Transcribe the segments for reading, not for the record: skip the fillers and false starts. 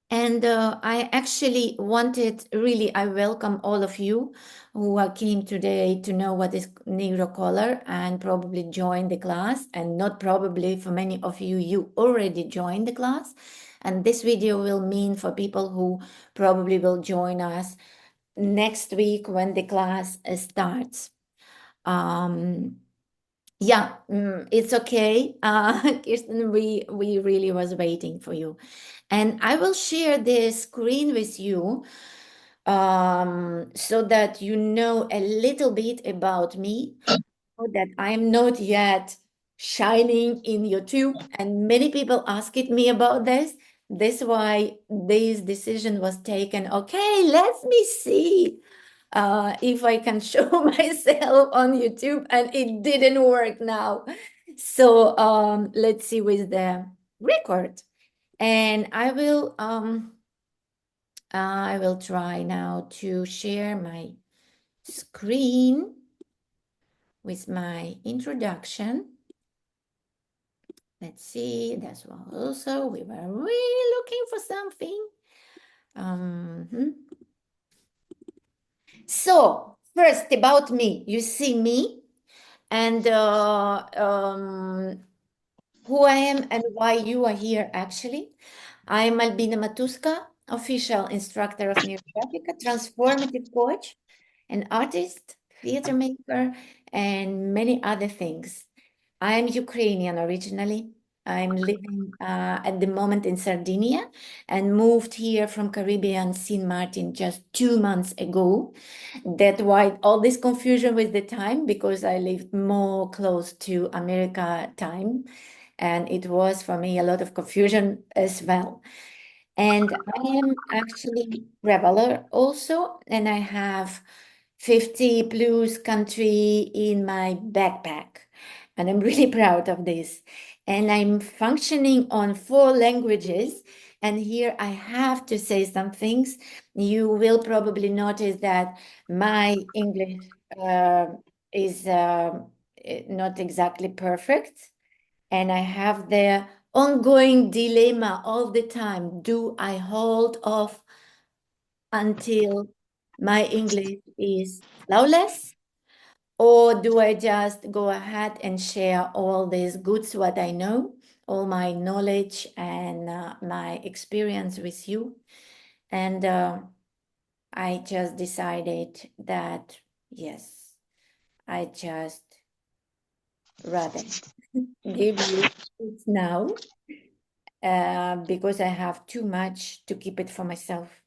And I actually wanted, really, I welcome all of you who came today to know what is Neurocolor and probably join the class. And not probably, for many of you, you already joined the class. And this video will mean for people who probably will join us next week when the class starts. Yeah, it's okay. Kirsten, we really was waiting for you. And I will share the screen with you so that you know a little bit about me, so that I'm not yet shining in YouTube. And many people asked me about this. This why this decision was taken. Okay, let me see if I can show myself on YouTube, and it didn't work now. So let's see with the record. And I will try now to share my screen with my introduction. Let's see, that's what also we were really looking for something. So first about me, you see me and who I am and why you are here actually. I'm Albina Matuzko, official instructor of Neurographica, transformative coach, an artist, theater maker, and many other things. I'm Ukrainian originally. I'm living at the moment in Sardinia and moved here from Caribbean St. Martin just 2 months ago. That's why all this confusion with the time, because I lived more close to America time, and it was for me a lot of confusion as well. And I am actually traveler also, and I have 50 plus country in my backpack, and I'm really proud of this. And I'm functioning on 4 languages. And here I have to say some things. You will probably notice that my English is not exactly perfect. And I have the ongoing dilemma all the time. Do I hold off until my English is flawless? Or do I just go ahead and share all these goods, what I know, all my knowledge and my experience with you? And I just decided that, yes, I just rather give you it now because I have too much to keep it for myself.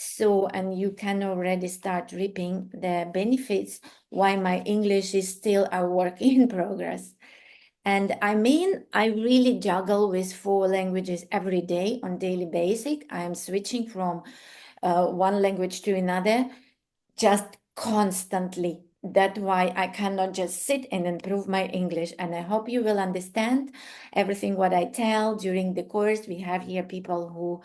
So, and you can already start reaping the benefits why my English is still a work in progress. And I mean, I really juggle with 4 languages every day on daily basic. I am switching from one language to another just constantly. That's why I cannot just sit and improve my English. And I hope you will understand everything what I tell during the course. We have here people who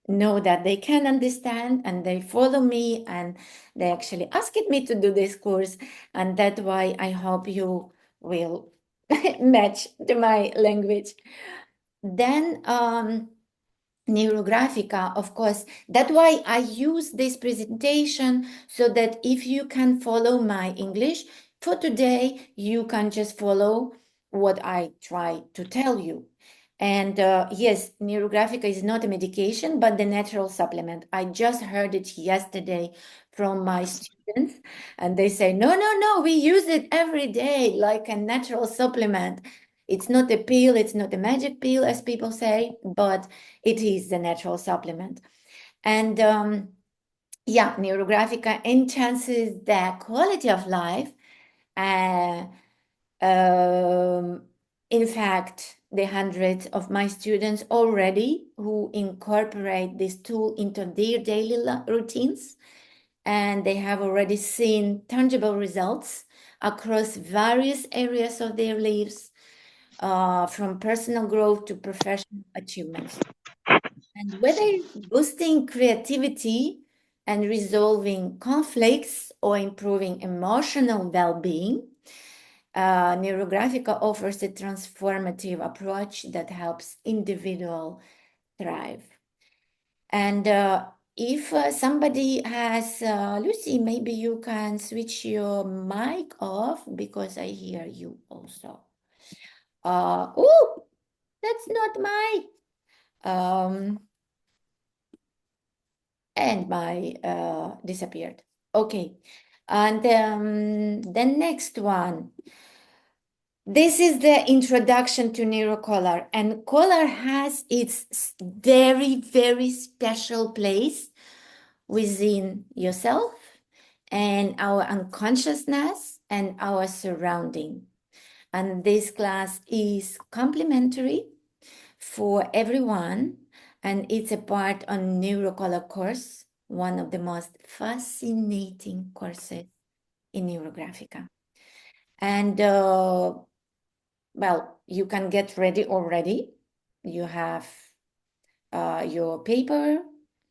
know that they can understand and they follow me and they actually asked me to do this course. And that's why I hope you will match to my language. Then Neurographica, of course. That's why I use this presentation so that if you can follow my English for today, you can just follow what I try to tell you. And yes, Neurographica is not a medication, but the natural supplement. I just heard it yesterday from my students, and they say, no, no, no, we use it every day like a natural supplement. It's not a pill, it's not a magic pill, as people say, but it is the natural supplement. And yeah, Neurographica enhances the quality of life. Uh, in fact, the hundreds of my students already who incorporate this tool into their daily routines, and they have already seen tangible results across various areas of their lives, from personal growth to professional achievements. And whether it's boosting creativity and resolving conflicts or improving emotional well-being, Neurographica offers a transformative approach that helps individual thrive. And if somebody has, Lucy, maybe you can switch your mic off because I hear you also. Oh, that's not my, and my disappeared. Okay, and the next one. This is the introduction to Neurocolor, and color has its very, very special place within yourself and our unconsciousness and our surrounding. And this class is complimentary for everyone, and it's a part on Neurocolor course, one of the most fascinating courses in Neurographica. And well, you can get ready already. You have your paper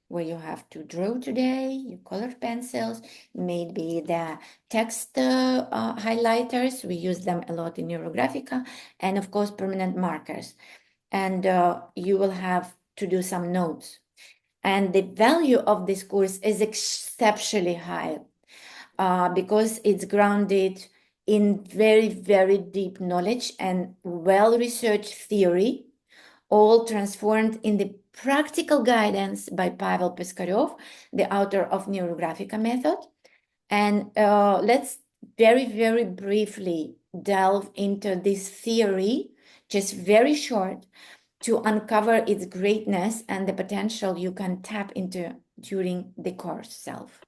where you have to draw today, your colored pencils, maybe the text highlighters. We use them a lot in Neurographica, and of course, permanent markers. And you will have to do some notes. And the value of this course is exceptionally high because it's grounded in very, very deep knowledge and well-researched theory, all transformed in the practical guidance by Pavel Peskaryov, the author of Neurographica method. And let's very, very briefly delve into this theory, just very short, to uncover its greatness and the potential you can tap into during the course itself.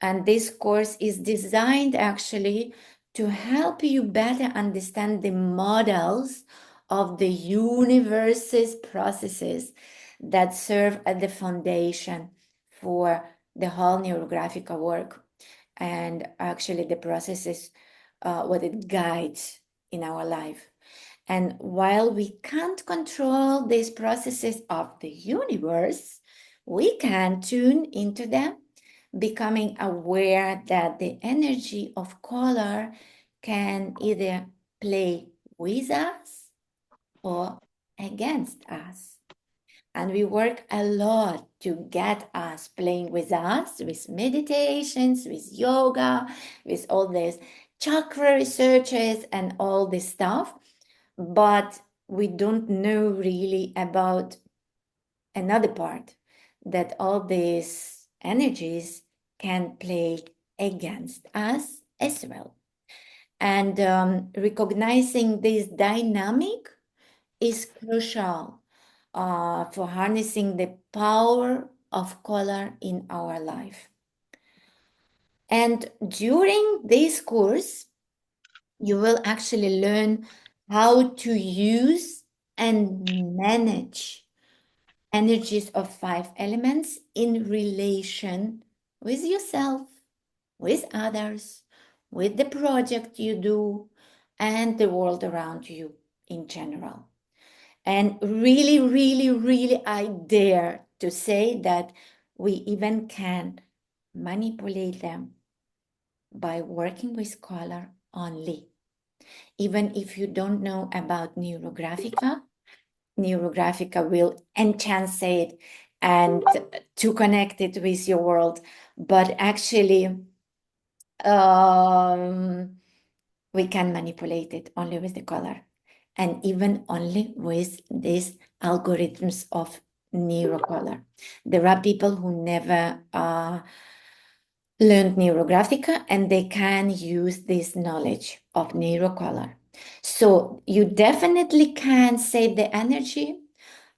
And this course is designed actually to help you better understand the models of the universe's processes that serve as the foundation for the whole Neurographica work, and actually the processes, what it guides in our life. And while we can't control these processes of the universe, we can tune into them, becoming aware that the energy of color can either play with us or against us. And we work a lot to get us playing with us, with meditations, with yoga, with all these chakra researches and all this stuff. But we don't know really about another part, that all these energies can play against us as well. And recognizing this dynamic is crucial for harnessing the power of color in our life. And during this course, you will actually learn how to use and manage energies of 5 elements in relation with yourself, with others, with the project you do, and the world around you in general. And really, really, really, I dare to say that we even can manipulate them by working with color only. Even if you don't know about Neurographica, Neurographica will enhance it and to connect it with your world. But actually, we can manipulate it only with the color, and even only with these algorithms of Neurocolor. There are people who never learned Neurographica, and they can use this knowledge of Neurocolor. So you definitely can save the energy,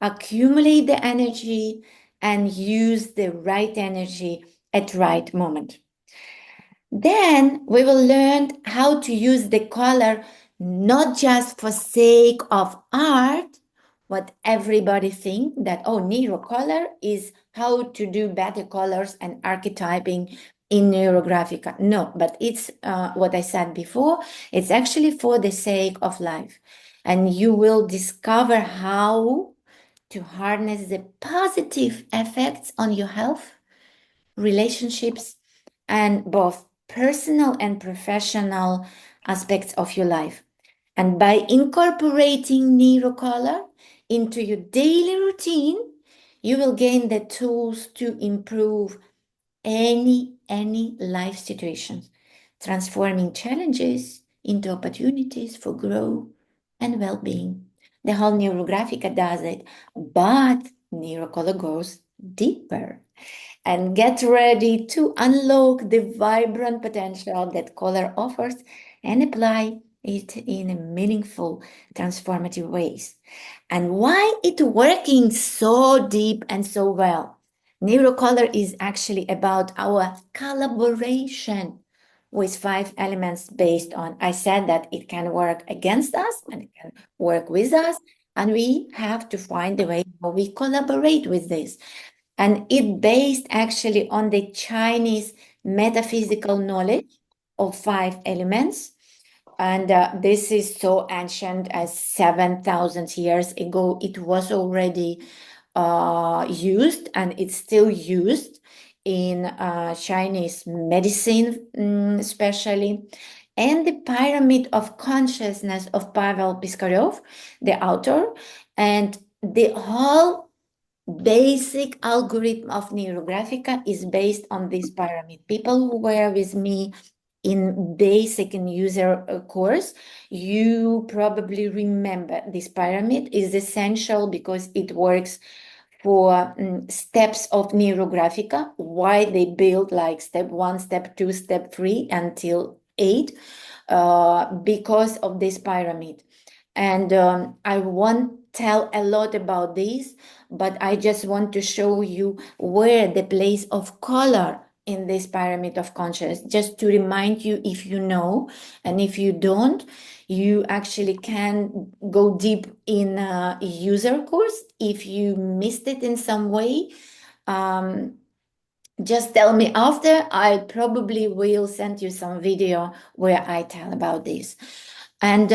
accumulate the energy, and use the right energy at right moment. Then we will learn how to use the color not just for sake of art, what everybody think that, oh, Neurocolor is how to do better colors and archetyping in Neurographica. No, but it's what I said before, it's actually for the sake of life. And you will discover how to harness the positive effects on your health, relationships, and both personal and professional aspects of your life. And by incorporating Neurocolor into your daily routine, you will gain the tools to improve any life situation, transforming challenges into opportunities for growth and well-being. The whole Neurographica does it, but Neurocolor goes deeper. And get ready to unlock the vibrant potential that color offers and apply it in a meaningful, transformative ways. And why it working so deep and so well? Neurocolor is actually about our collaboration with 5 elements based on, I said that it can work against us and it can work with us, and we have to find the way how we collaborate with this. And it based actually on the Chinese metaphysical knowledge of 5 elements. And this is so ancient as 7,000 years ago. It was already used, and it's still used in Chinese medicine, especially. And the pyramid of consciousness of Pavel Piskarev, the author, and the whole basic algorithm of Neurographica is based on this pyramid. People who were with me in basic and user course, you probably remember this pyramid is essential because it works for steps of Neurographica, why they build like step 1, step 2, step 3 until 8, because of this pyramid. And I won't tell a lot about this, but I just want to show you where the place of color in this pyramid of consciousness, just to remind you if you know, and if you don't, you actually can go deep in a user course. If you missed it in some way, just tell me after. I probably will send you some video where I tell about this. And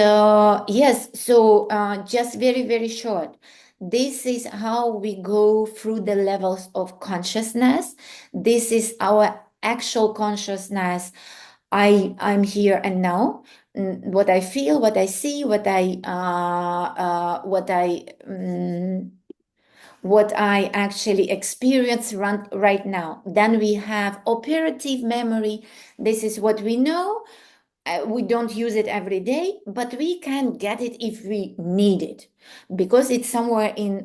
yes, so just very short. This is how we go through the levels of consciousness. This is our actual consciousness. I'm here and now. What I feel, what I see, what I actually experience right now. Then we have operative memory. This is what we know. We don't use it every day, but we can get it if we need it, because it's somewhere in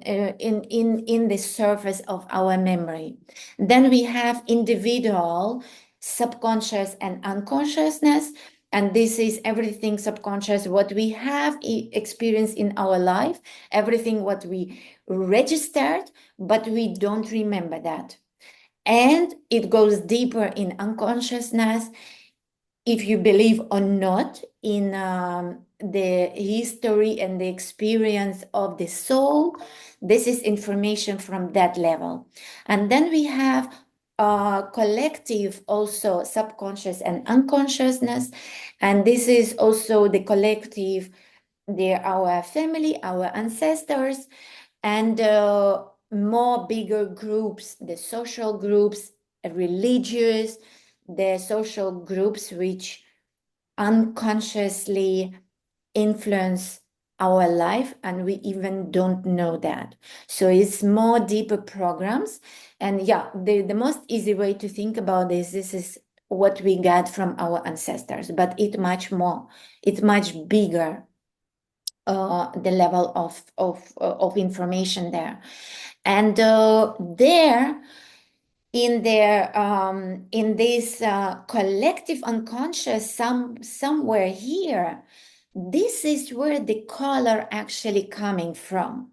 the surface of our memory. Then we have individual, subconscious, and unconsciousness. And this is everything subconscious, what we have experienced in our life, everything what we registered, but we don't remember that. And it goes deeper in unconsciousness, if you believe or not, in the history and the experience of the soul. This is information from that level. And then we have collective, also subconscious and unconsciousness. And this is also the collective, our family, our ancestors, and more bigger groups, the social groups, religious, the social groups which unconsciously influence our life, and we even don't know that. So it's more deeper programs. And yeah, the most easy way to think about this is what we got from our ancestors, but it's much more, it's much bigger, the level of information there. And there, in this collective unconscious, somewhere here, this is where the color actually coming from.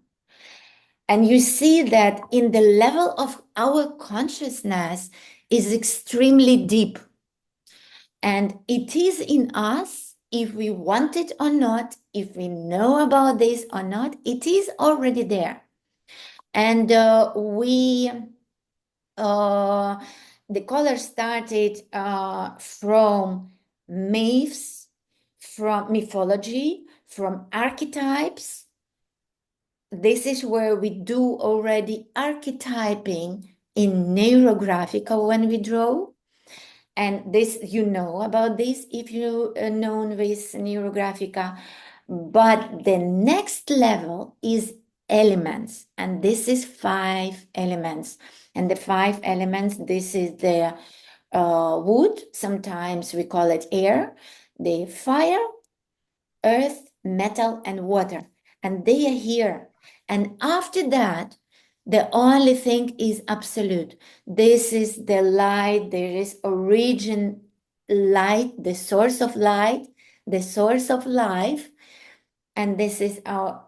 And you see that in the level of our consciousness is extremely deep, and it is in us, if we want it or not, if we know about this or not, it is already there. And the color started from myths, from mythology, from archetypes. This is where we do already archetyping in Neurographica when we draw. And this, you know about this if you known with Neurographica. But the next level is elements, and this is 5 elements. And the 5 elements, this is the wood, sometimes we call it air, the fire, earth, metal, and water. And they are here. And after that, the only thing is absolute. This is the light. There is origin light, the source of light, the source of life. And this is our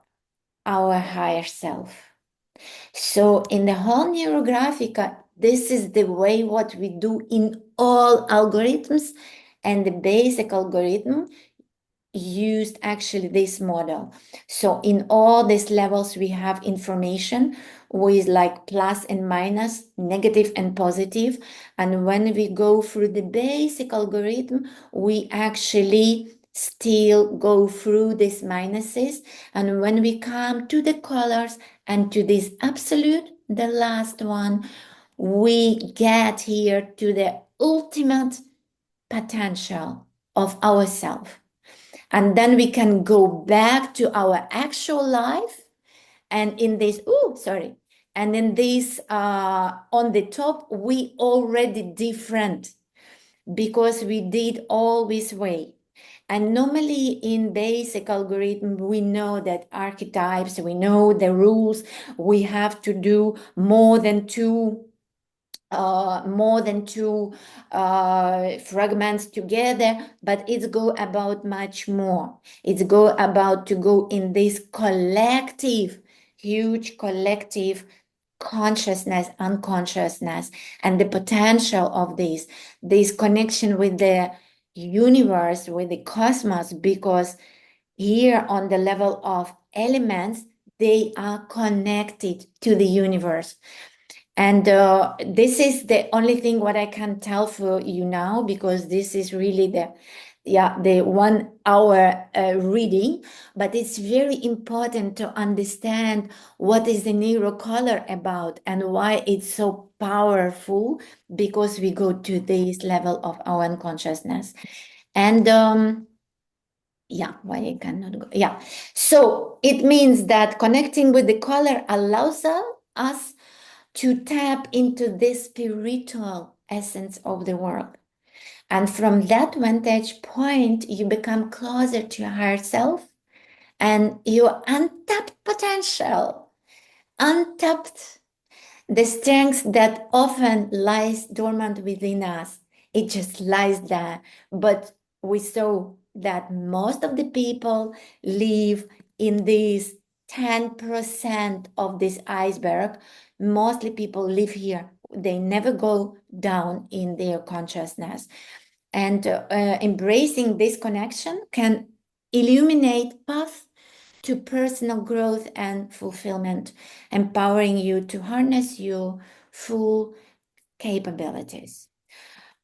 higher self. So in the whole Neurographica, this is the way what we do in all algorithms, and the basic algorithm used actually this model. So in all these levels, we have information with like plus and minus, negative and positive. And when we go through the basic algorithm, we actually still go through these minuses. And when we come to the colors and to this absolute, the last one, we get here to the ultimate potential of ourselves. And then we can go back to our actual life. And in this, and in this, on the top, we already different because we did all this way. And normally in basic algorithm, we know that archetypes, we know the rules, we have to do more than two fragments together, but it's go about much more. It's go about to go in this collective, huge collective consciousness, unconsciousness, and the potential of this connection with the universe, with the cosmos, because here on the level of elements, they are connected to the universe. And this is the only thing what I can tell for you now, because this is really the 1 hour reading. But it's very important to understand what is the neurocolor about and why it's so powerful, because we go to this level of our unconsciousness. And why I cannot go. So it means that connecting with the color allows us to tap into this spiritual essence of the world. And from that vantage point, you become closer to your higher self and your untapped potential, untapped, the strength that often lies dormant within us. It just lies there. But we saw that most of the people live in this 10% of this iceberg. Mostly people live here. They never go down in their consciousness. And embracing this connection can illuminate paths to personal growth and fulfillment, empowering you to harness your full capabilities.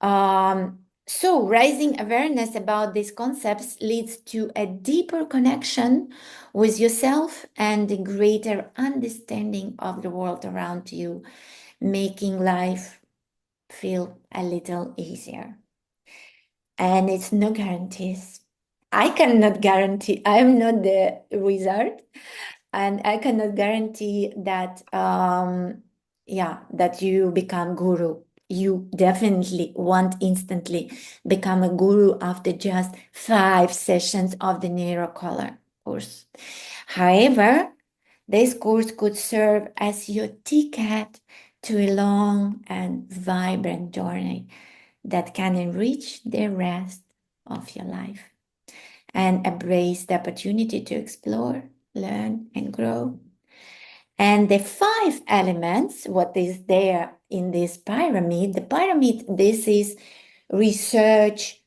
So raising awareness about these concepts leads to a deeper connection with yourself and a greater understanding of the world around you, making life feel a little easier. And it's no guarantees. I cannot guarantee, I'm not the wizard, and I cannot guarantee that that you become guru. You definitely won't instantly become a guru after just 5 sessions of the Neurocolor course. However, this course could serve as your ticket to a long and vibrant journey that can enrich the rest of your life and embrace the opportunity to explore, learn, and grow. And the 5 elements, what is there in this pyramid, the pyramid, this is research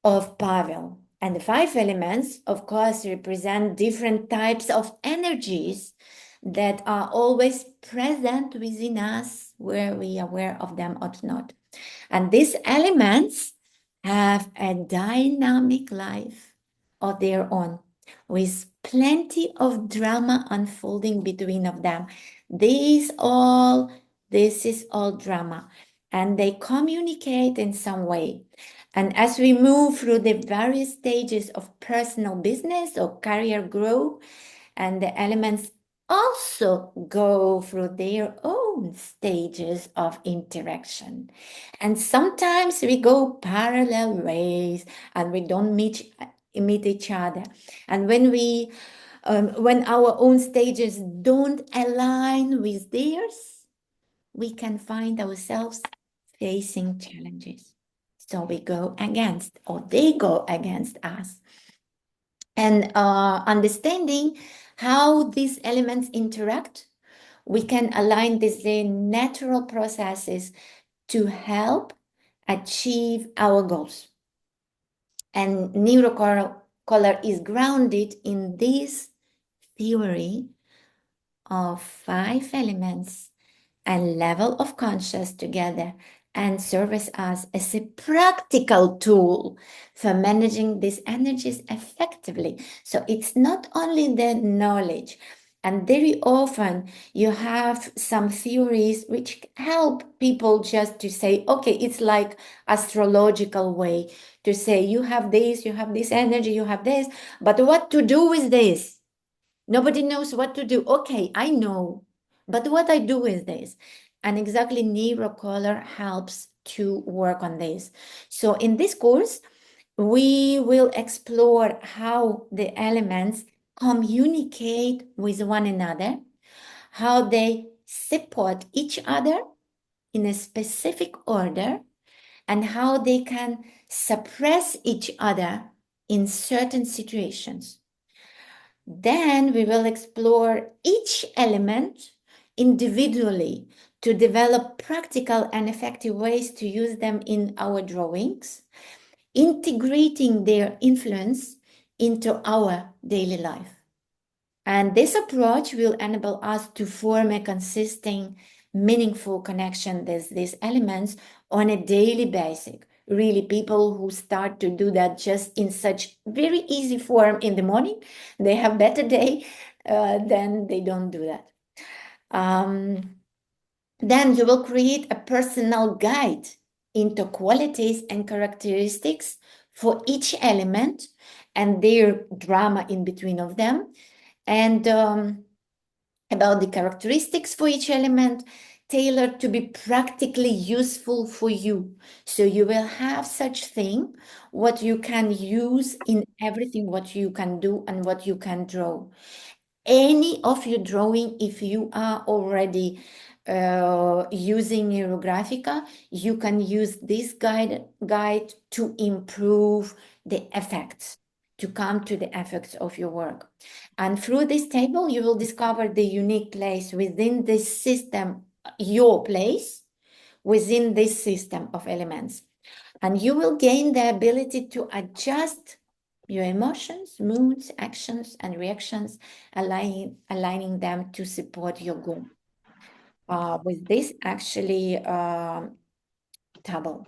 of Pavel. And the 5 elements, of course, represent different types of energies that are always present within us, where we are aware of them or not. And these elements have a dynamic life of their own, with plenty of drama unfolding between of them. This is all drama. and they communicate in some way. And as we move through the various stages of personal business or career growth, and the elements also go through their own stages of interaction. And sometimes we go parallel ways and we don't meet each other. And when our own stages don't align with theirs, we can find ourselves facing challenges. So we go against, or they go against us. And understanding how these elements interact, we can align these natural processes to help achieve our goals. And Neurocolor is grounded in this theory of 5 elements and level of conscious together, and serves us as a practical tool for managing these energies effectively. So it's not only the knowledge, and very often you have some theories which help people just to say, okay, it's like astrological way to say you have this energy, you have this, but what to do with this? Nobody knows what to do. Okay, I know, but what I do with this? And exactly Neurocolor helps to work on this. So in this course, we will explore how the elements communicate with one another, how they support each other in a specific order, and how they can suppress each other in certain situations. Then we will explore each element individually to develop practical and effective ways to use them in our drawings, integrating their influence into our daily life. And this approach will enable us to form a consistent, meaningful connection with these elements on a daily basis. Really, people who start to do that just in such very easy form in the morning, they have better day than they don't do that. Then you will create a personal guide into qualities and characteristics for each element and their drama in between of them, and about the characteristics for each element, tailored to be practically useful for you. So you will have such thing, what you can use in everything, what you can do and what you can draw. Any of your drawing, if you are already using Neurographica, you can use this guide to improve the effects, to come to the effects of your work. And through this table, you will discover the unique place within this system, your place within this system of elements. And you will gain the ability to adjust your emotions, moods, actions, and reactions, aligning them to support your goal. With this actually table.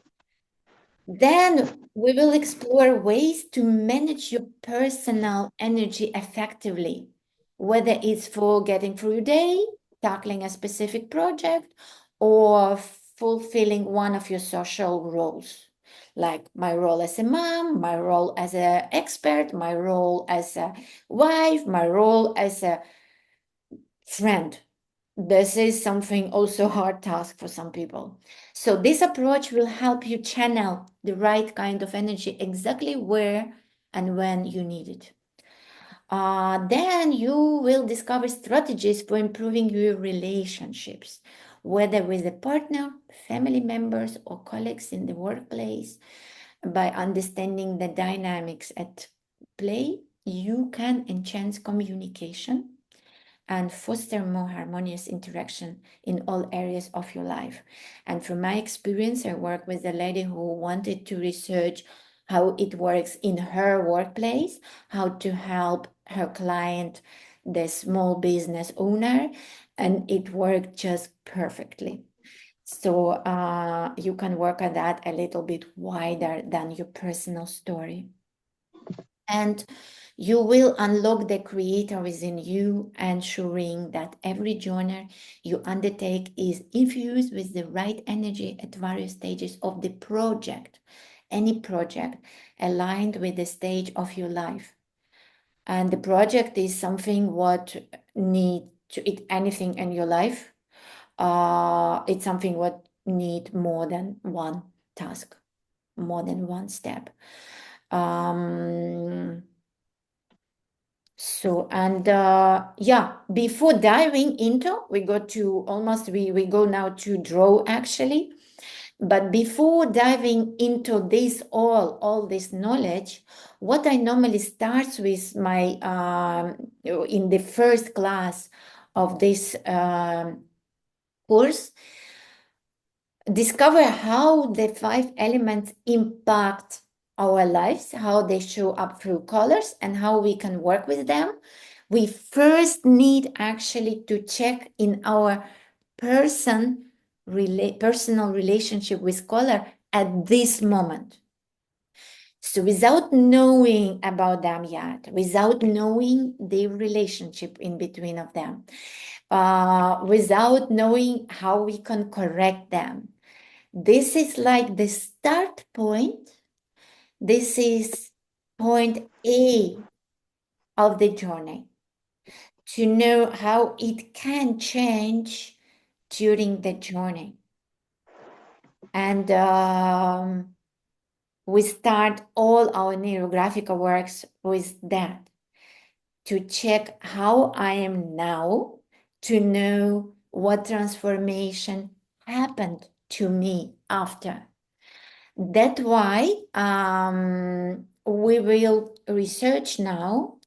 Then we will explore ways to manage your personal energy effectively, whether it's for getting through your day, tackling a specific project, or fulfilling one of your social roles, like my role as a mom, my role as an expert, my role as a wife, my role as a friend. This is something also hard task for some people. So this approach will help you channel the right kind of energy exactly where and when you need it. Then you will discover strategies for improving your relationships, whether with a partner, family members, or colleagues in the workplace. By understanding the dynamics at play, you can enhance communication and foster more harmonious interaction in all areas of your life. And from my experience, I work with a lady who wanted to research how it works in her workplace, how to help her client, the small business owner, and it worked just perfectly. So you can work on that a little bit wider than your personal story. And You will unlock the creator within you, ensuring that every journey you undertake is infused with the right energy at various stages of the project, any project aligned with the stage of your life. And the project is something what need to eat anything in your life. It's something what need more than one task, more than one step. Before diving into, we go now to draw actually. But before diving into this all this knowledge, what I normally starts with my in the first class of this course, discover how the 5 elements impact our lives, how they show up through colors, and how we can work with them. We first need actually to check in our personal relationship with color at this moment. So without knowing about them yet, without knowing the relationship in between of them, without knowing how we can correct them, this is like the start point. This is point A of the journey, to know how it can change during the journey. And we start all our Neurographica works with that, to check how I am now, to know what transformation happened to me after. That's why we will research now,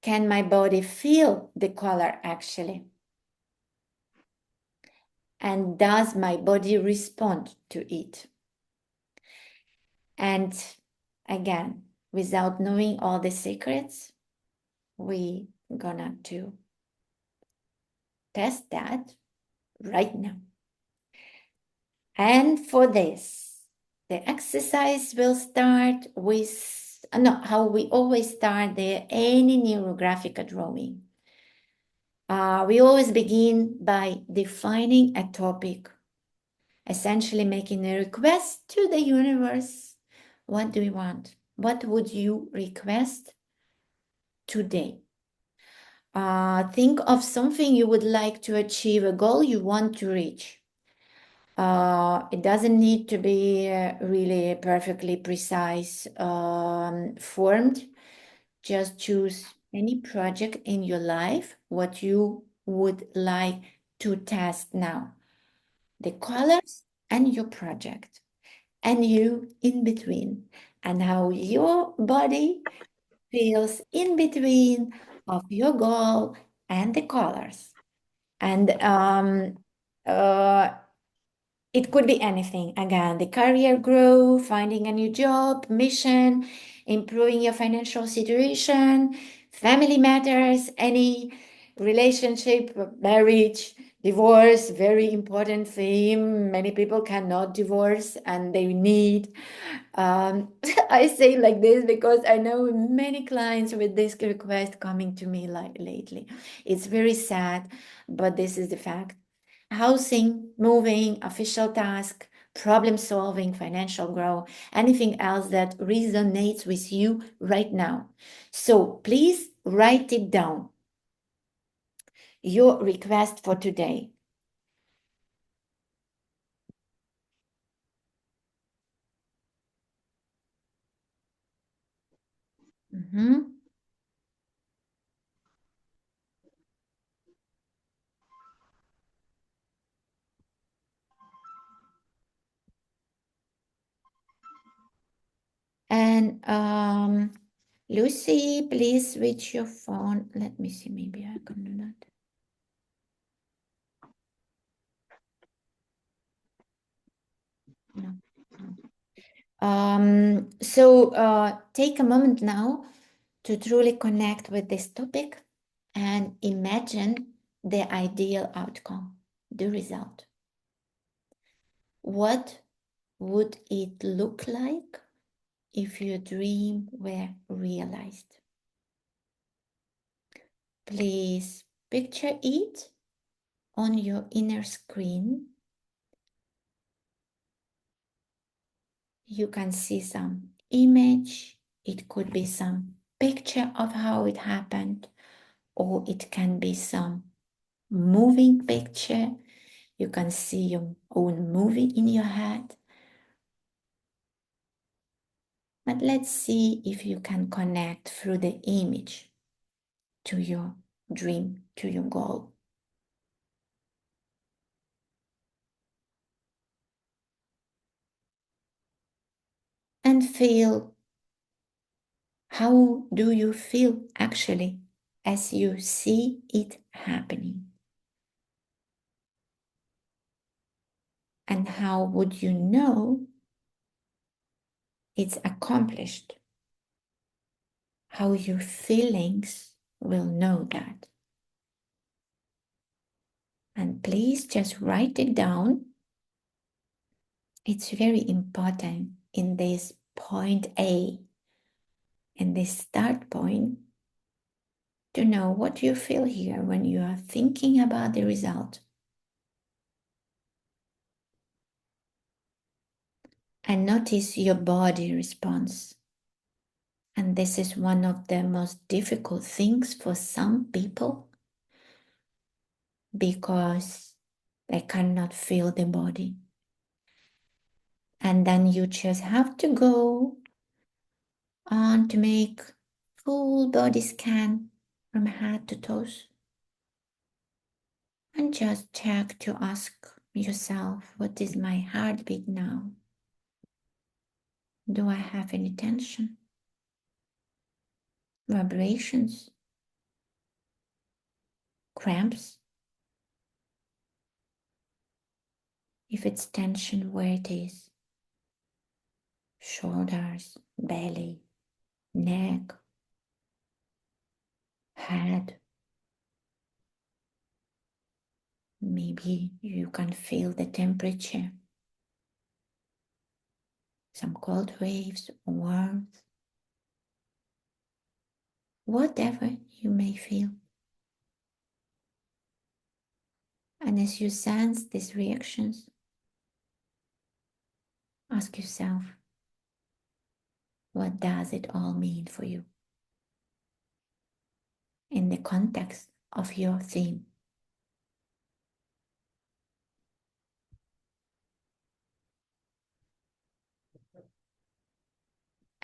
can my body feel the color actually? And does my body respond to it? And again, without knowing all the secrets, we gonna to test that right now. And for this, the exercise will start with how we always start any Neurographica drawing. We always begin by defining a topic, essentially making a request to the universe. What do we want? What would you request today? Think of something you would like to achieve, a goal you want to reach. It doesn't need to be really perfectly precise, formed. Just choose any project in your life, what you would like to test now. The colors and your project, and you in between, and how your body feels in between of your goal and the colors. And it could be anything. Again, the career growth, finding a new job, mission, improving your financial situation, family matters, any relationship, marriage, divorce, very important theme. Many people cannot divorce and they need. I say like this because I know many clients with this request coming to me like lately. It's very sad, but this is the fact. Housing, moving, official task, problem solving, financial growth, anything else that resonates with you right now. So please write it down. Your request for today. Mm-hmm. And Lucy, please switch your phone. Let me see, maybe I can do that. No. Take a moment now to truly connect with this topic and imagine the ideal outcome, the result. What would it look like if your dream were realized. Please picture it on your inner screen. You can see some image. It could be some picture of how it happened, or it can be some moving picture. You can see your own movie in your head. But let's see if you can connect through the image to your dream, to your goal. And feel, how do you feel actually as you see it happening? And how would you know it's accomplished? How your feelings will know that? And please just write it down. It's very important in this point A, in this start point, to know what you feel here when you are thinking about the result. And notice your body response. And this is one of the most difficult things for some people, because they cannot feel the body. And then you just have to go on to make full body scan from head to toes. And just check to ask yourself, what is my heartbeat now? Do I have any tension? Vibrations? Cramps? If it's tension, where it is? Shoulders, belly, neck, head. Maybe you can feel the temperature. Some cold waves, warmth. Whatever you may feel. And as you sense these reactions, ask yourself, what does it all mean for you in the context of your theme?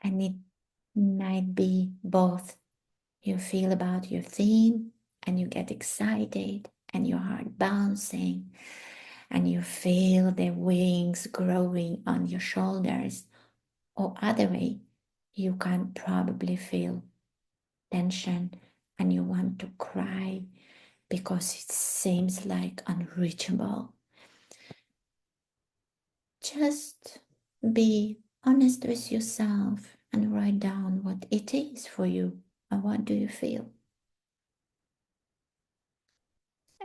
And it might be both. You feel about your theme and you get excited and your heart bouncing and you feel the wings growing on your shoulders. Or other way, you can probably feel tension and you want to cry because it seems like unreachable. Just be honest with yourself and write down what it is for you and what do you feel.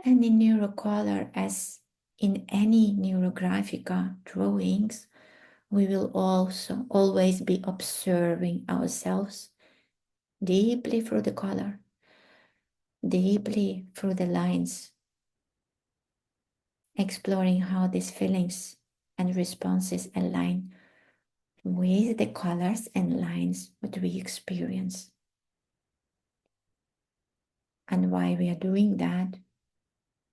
And in Neurocolor, as in any Neurographica drawings, we will also always be observing ourselves deeply through the color, deeply through the lines, exploring how these feelings and responses align with the colors and lines that we experience. And why we are doing that,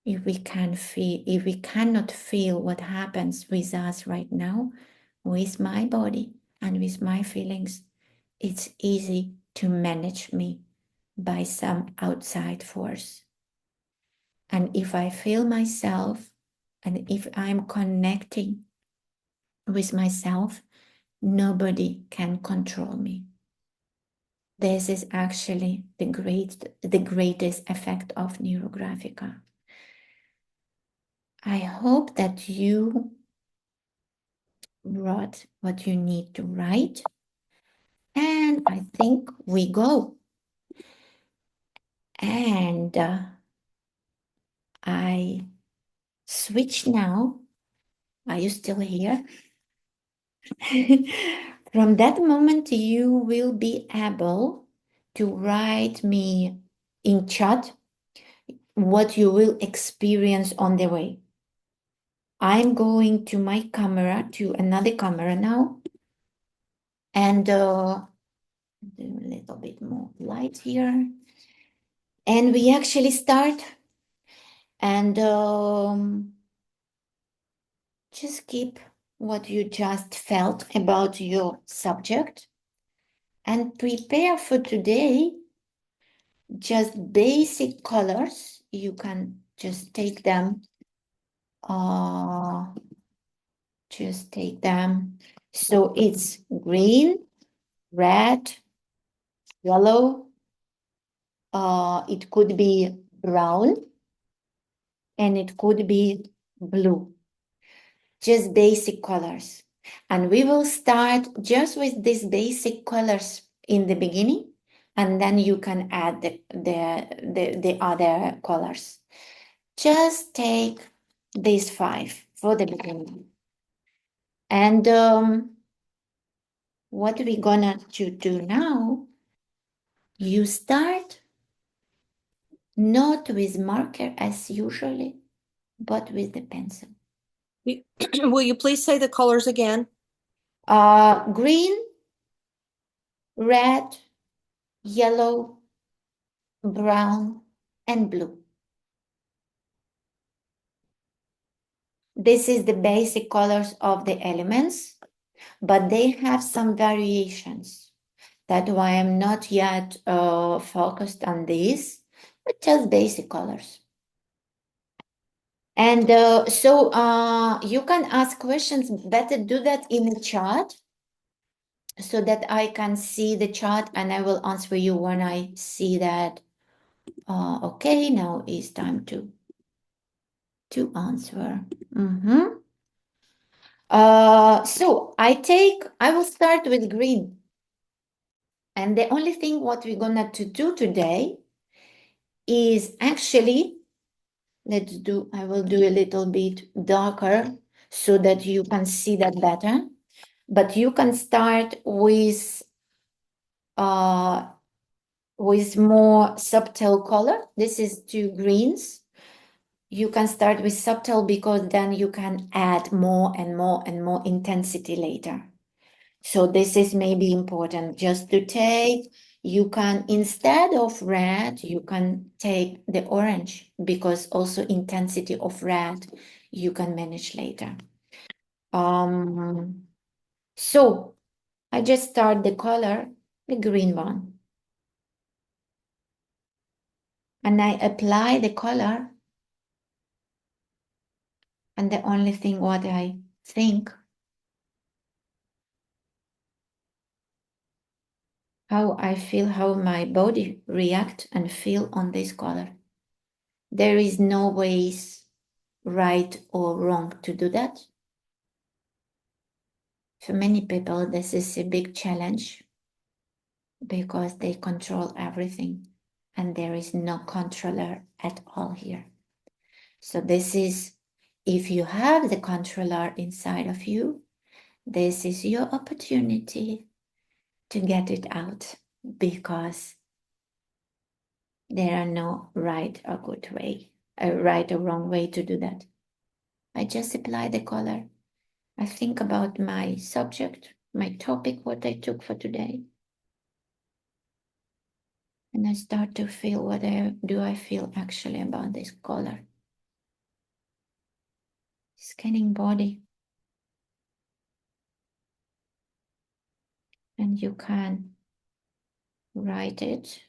if we cannot feel what happens with us right now, with my body and with my feelings, it's easy to manage me by some outside force. And if I feel myself and if I'm connecting with myself, nobody can control me. This is actually the greatest effect of Neurographica. I hope that you wrote what you need to write. And I think we go. And I switch now. Are you still here? From that moment, you will be able to write me in chat what you will experience on the way. I'm going to my camera, to another camera now, and do a little bit more light here. And we actually start, and just keep what you just felt about your subject and prepare for today just basic colors. You can just take them, uh, just take them. So it's green, red, yellow, it could be brown, and it could be blue. Just basic colors. And we will start just with these basic colors in the beginning, and then you can add the other colors. Just take these 5 for the beginning. And what we're gonna to do now, you start not with marker as usually, but with the pencil. Will you please say the colors again? Green, red, yellow, brown, and blue. This is the basic colors of the elements, but they have some variations. That's why I'm not yet focused on this, but just basic colors. And so you can ask questions, better do that in the chat so that I can see the chat and I will answer you when I see that. Okay, now it's time to answer. So I will start with green. And the only thing what we're gonna to do today is actually, I will do a little bit darker so that you can see that better. But you can start with more subtle color. This is 2 greens. You can start with subtle because then you can add more and more and more intensity later. So this is maybe important just to take, you can, instead of red, you can take the orange because also intensity of red you can manage later. So I just start the color, the green one. And I apply the color. And the only thing what I think, how I feel, how my body react and feel on this color. There is no ways right or wrong to do that. For many people, this is a big challenge because they control everything and there is no controller at all here. So this is, if you have the controller inside of you, this is your opportunity to get it out because there are no right or good way, a right or wrong way to do that. I just apply the color. I think about my subject, my topic, what I took for today. And I start to feel what do I feel actually about this color. Scanning body. And you can write it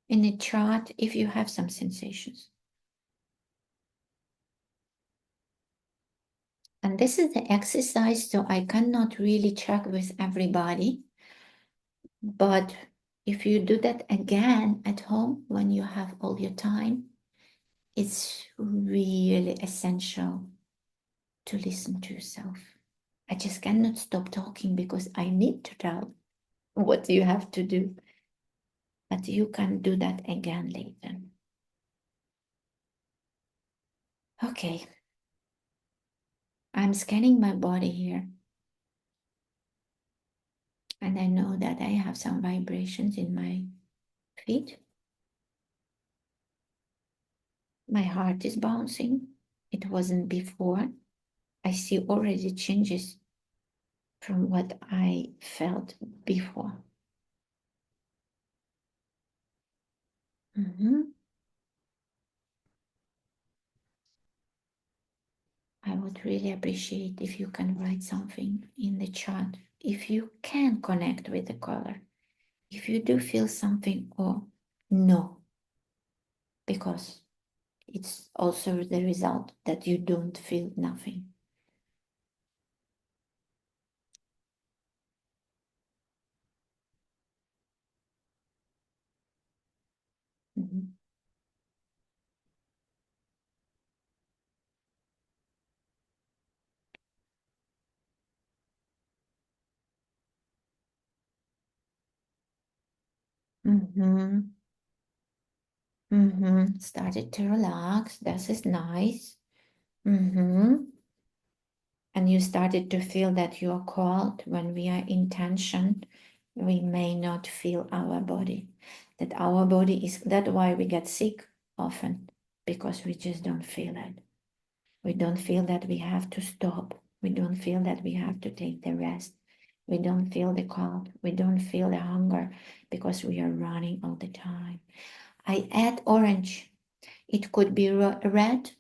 in a chart if you have some sensations. And this is the exercise, so I cannot really check with everybody. But if you do that again at home when you have all your time, it's really essential to listen to yourself. I just cannot stop talking because I need to tell what you have to do. But you can do that again later. Okay. I'm scanning my body here. And I know that I have some vibrations in my feet. My heart is bouncing. It wasn't before. I see already changes from what I felt before. I would really appreciate if you can write something in the chat. If you can connect with the color, if you do feel something or no, because it's also the result that you don't feel nothing. Mhm. Mhm. Started to relax. This is nice. And you started to feel that you are called. When we are in tension, we may not feel our body. That our body is, that's why we get sick often, because we just don't feel it. We don't feel that we have to stop. We don't feel that we have to take the rest. We don't feel the cold. We don't feel the hunger because we are running all the time. I add orange. It could be red.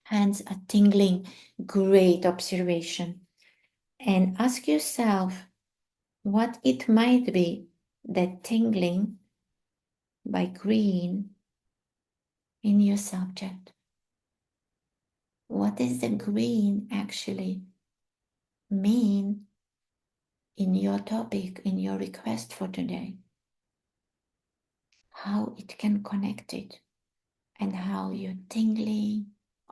Hands are tingling. Great observation. And ask yourself what it might be that tingling by green in your subject. What does the green actually mean in your topic, in your request for today? How it can connect it, and how you're tingling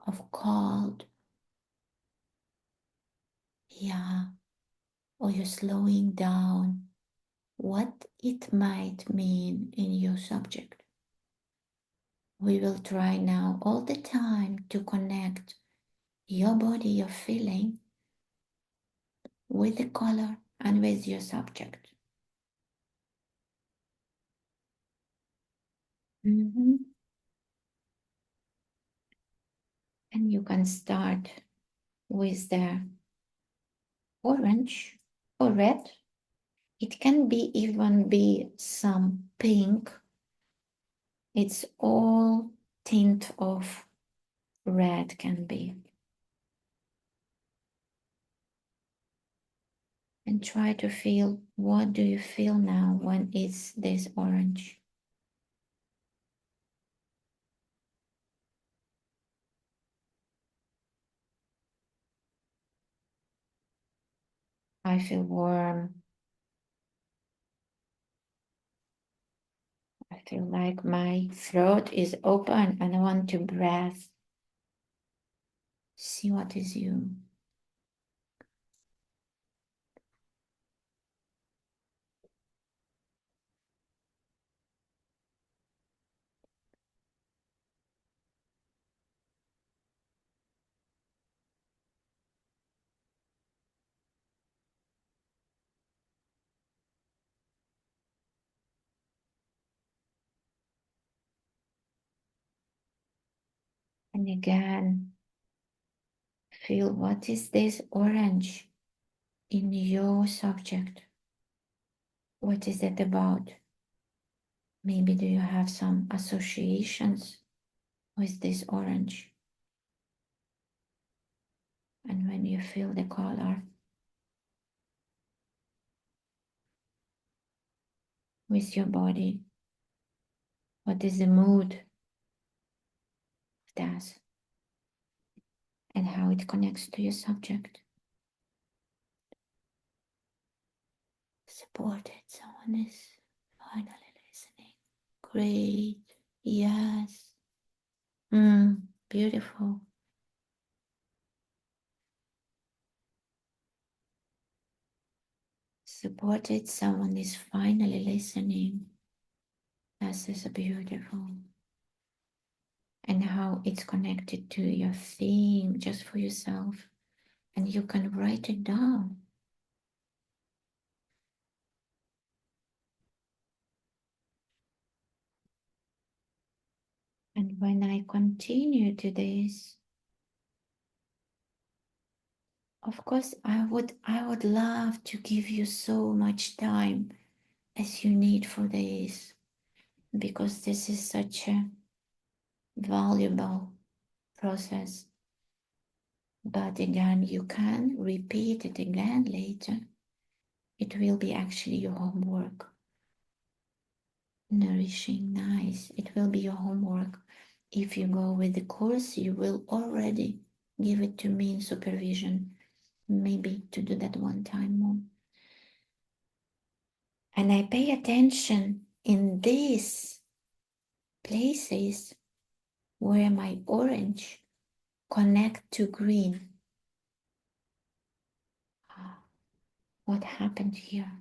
of cold, yeah, or you're slowing down, what it might mean in your subject. We will try now all the time to connect your body, your feeling with the color and with your subject. And you can start with the orange or red. It can be even be some pink. It's all tint of red can be. And try to feel, what do you feel now when it's this orange? I feel warm. I feel like my throat is open and I want to breathe. See what is you. And again, feel what is this orange in your subject. What is it about? Maybe do you have some associations with this orange? And when you feel the color with your body, what is the mood of that? And how it connects to your subject. Supported, someone is finally listening. Great, yes. Beautiful. Supported, someone is finally listening. This is beautiful. And how it's connected to your theme just for yourself. And you can write it down. And when I continue to this, of course, I would love to give you so much time as you need for this, because this is such a valuable process. But again, you can repeat it again later. It will be actually your homework. Nourishing, nice. It will be your homework. If you go with the course, you will already give it to me in supervision, maybe to do that one time more. And I pay attention in these places where my orange connect to green. What happened here?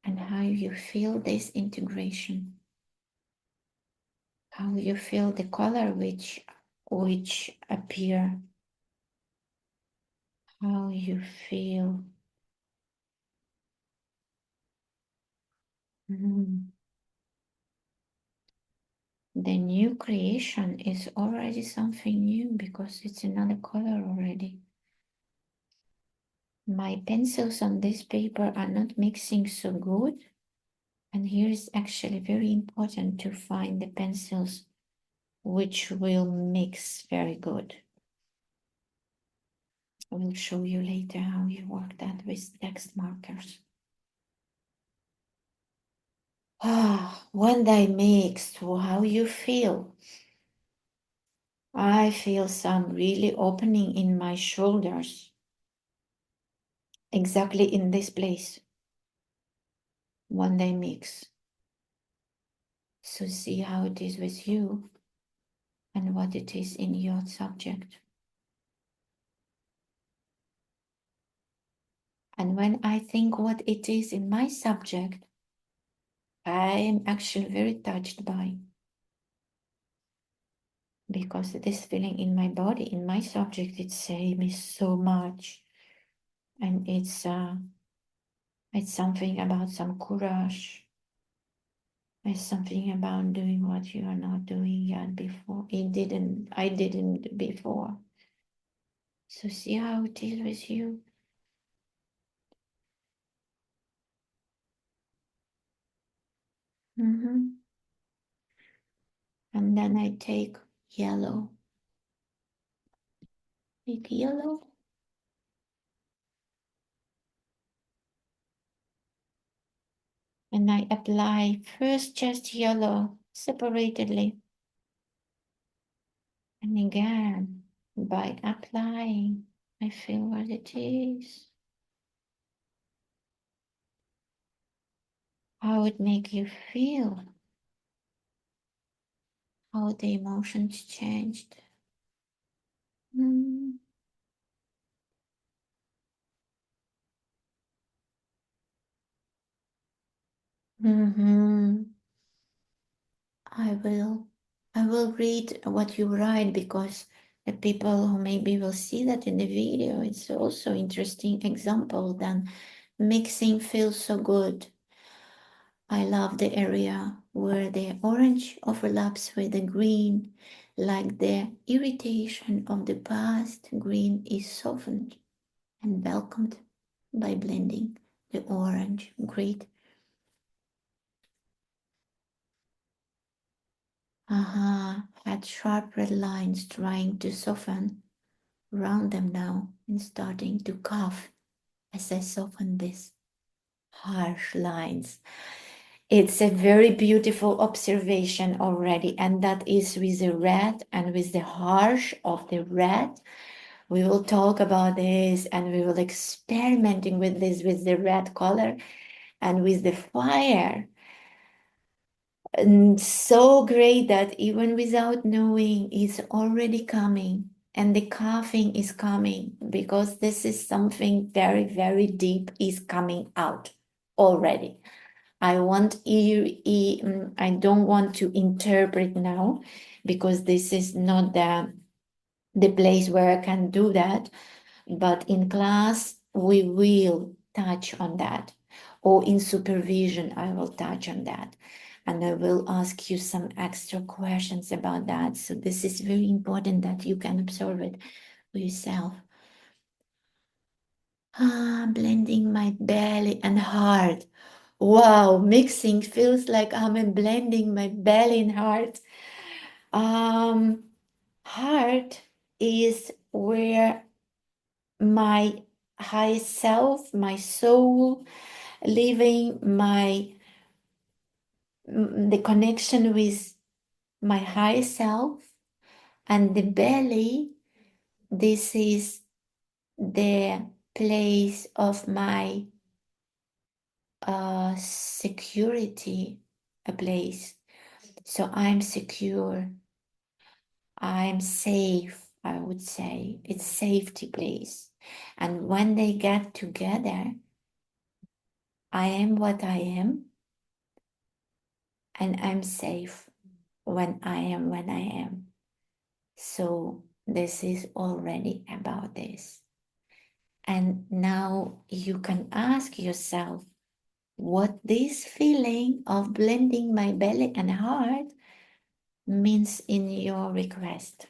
And how you feel this integration. How you feel the color which appear. How you feel. The new creation is already something new because it's another color already. My pencils on this paper are not mixing so good. And here is actually very important to find the pencils which will mix very good. I will show you later how you work that with text markers. When they mixed, how you feel? I feel some really opening in my shoulders. Exactly in this place. When they mix. So see how it is with you and what it is in your subject. And when I think what it is in my subject, I am actually very touched by, because this feeling in my body, in my subject, it saves me so much. And it's something about some courage. It's something about doing what you are not doing yet before. I didn't before. So see how it is with you. And then I take yellow. Take yellow. And I apply first just yellow separatedly. And again, by applying, I feel what it is. How it make you feel. How the emotions changed. Mm. Mm-hmm. I will read what you write, because the people who maybe will see that in the video, it's also interesting example. Then mixing feels so good. I love the area where the orange overlaps with the green, like the irritation of the past. Green is softened and welcomed by blending the orange. Great. Had sharp red lines trying to soften, round them now and starting to cough as I soften this harsh lines. It's a very beautiful observation already, and that is with the red and with the harsh of the red. We will talk about this and we will experimenting with this with the red color and with the fire. And so great that even without knowing, it's already coming, and the coughing is coming, because this is something very, very deep is coming out already. I don't want to interpret now, because this is not the place where I can do that. But in class, we will touch on that, or in supervision, I will touch on that. And I will ask you some extra questions about that. So this is very important that you can observe it for yourself. Blending my belly and heart. Wow, mixing feels like I'm blending my belly and heart. Heart is where my high self, my soul, living the connection with my high self, and the belly, this is the place of my security, a place. So I'm secure, I'm safe, I would say. It's safety place. And when they get together, I am what I am, and I'm safe when I am. So this is already about this. And now you can ask yourself what this feeling of blending my belly and heart means in your request.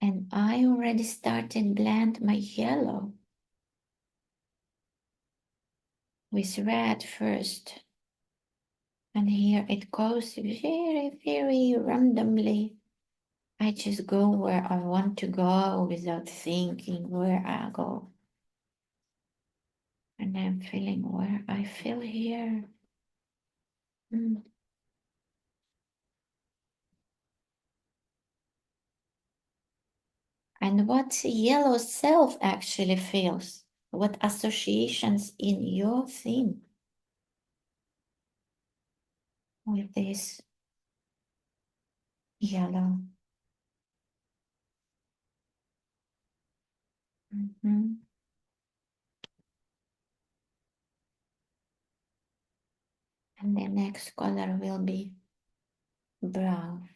And I already started blend my yellow with red first. And here it goes very, very randomly. I just go where I want to go without thinking where I go. And I'm feeling where I feel here. Mm. And what yellow self actually feels. What associations in your theme with this yellow. Mhm. And the next color will be brown.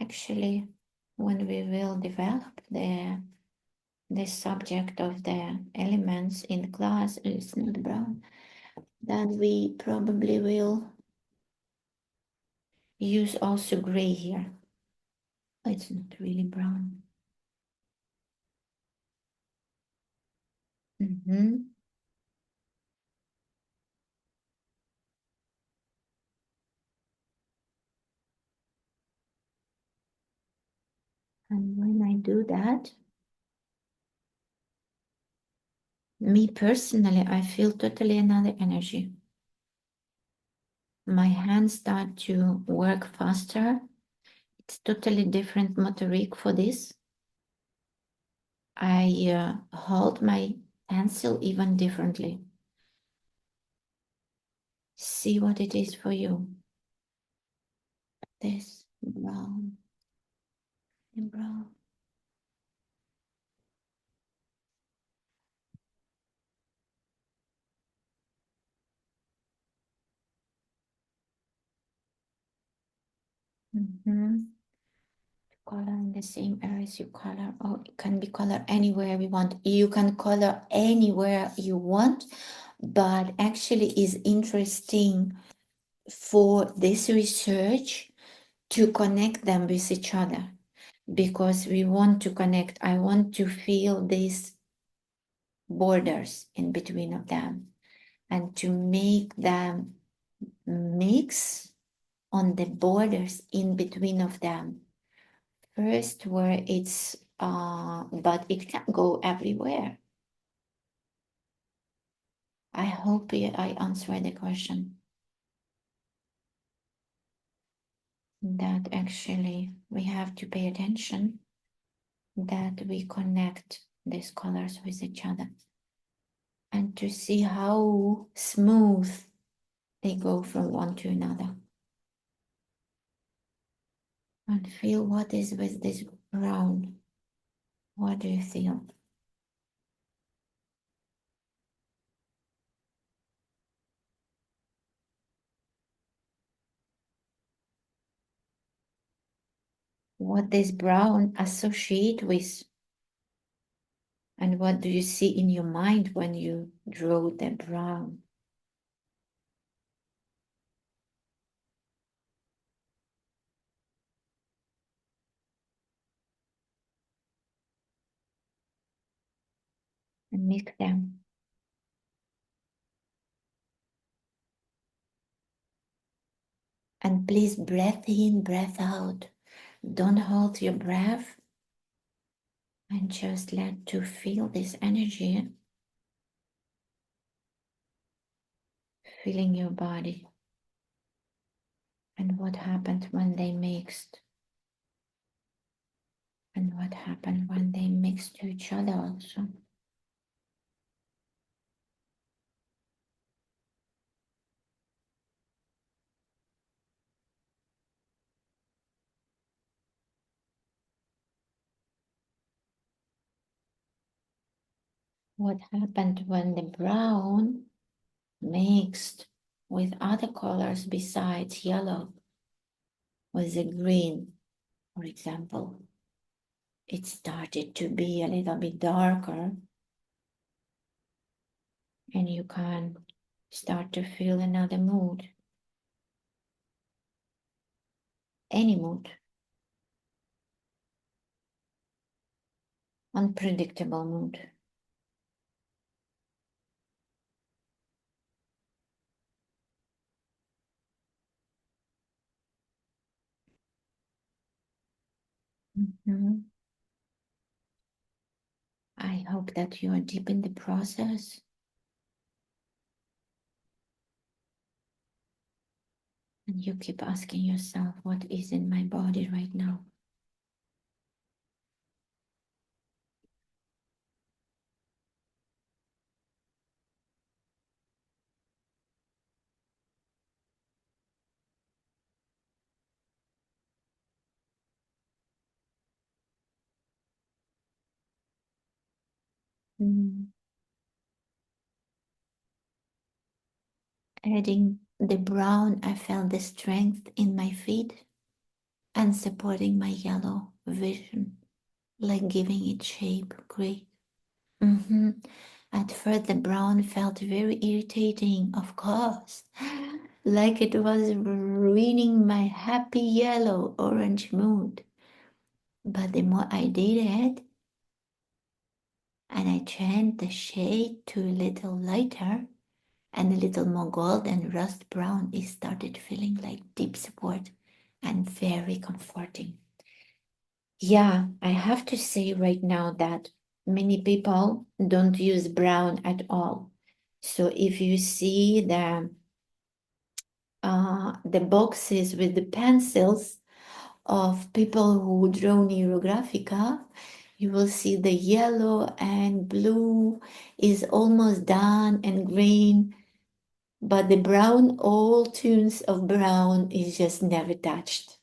Actually, when we will develop the subject of the elements in class, it's not brown, then we probably will use also gray here. It's not really brown. Mhm. And when I do that, me personally, I feel totally another energy. My hands start to work faster. It's totally different motoric for this. I hold my pencil even differently. See what it is for you. This brown and brown. Color in the same areas you color. Oh, it can be color anywhere we want. You can color anywhere you want, but actually is interesting for this research to connect them with each other, because we want to connect. I want to feel these borders in between of them and to make them mix on the borders in between of them. First, where it's, but it can go everywhere. I hope I answered the question. That actually we have to pay attention that we connect these colors with each other and to see how smooth they go from one to another. And feel what is with this brown. What do you feel? What does brown associate with? And what do you see in your mind when you draw the brown? And mix them. And please breathe in, breath out. Don't hold your breath. And just let to feel this energy filling your body. And what happened when they mixed. And what happened when they mixed to each other also. What happened when the brown mixed with other colors besides yellow, with the green, for example. It started to be a little bit darker, and you can start to feel another mood, any mood, unpredictable mood. Mhm. I hope that you are deep in the process. And you keep asking yourself, what is in my body right now? Mm. Adding the brown, I felt the strength in my feet and supporting my yellow vision, like giving it shape. Great. At first, the brown felt very irritating, of course, like it was ruining my happy yellow orange mood. But the more I did it, and I changed the shade to a little lighter and a little more gold and rust brown, it started feeling like deep support and very comforting. Yeah, I have to say right now that many people don't use brown at all. So if you see the boxes with the pencils of people who draw Neurographica, you will see the yellow and blue is almost done and green, but the brown, all tunes of brown is just never touched.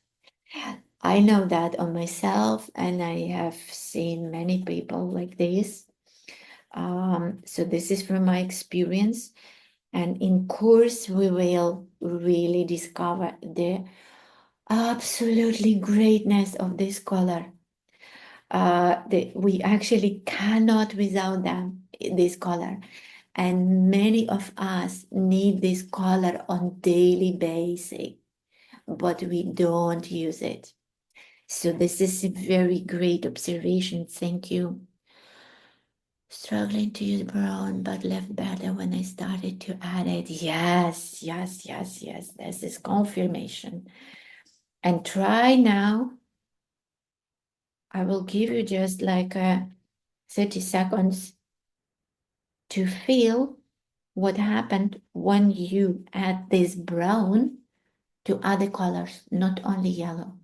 I know that on myself, and I have seen many people like this. So this is from my experience. And in course, we will really discover the absolutely greatness of this color. We actually cannot without them, this color. And many of us need this color on daily basis, but we don't use it. So this is a very great observation. Thank you. Struggling to use brown, but left better when I started to add it. Yes, yes, yes, yes. This is confirmation. And try now. I will give you just like 30 seconds to feel what happened when you add this brown to other colors, not only yellow.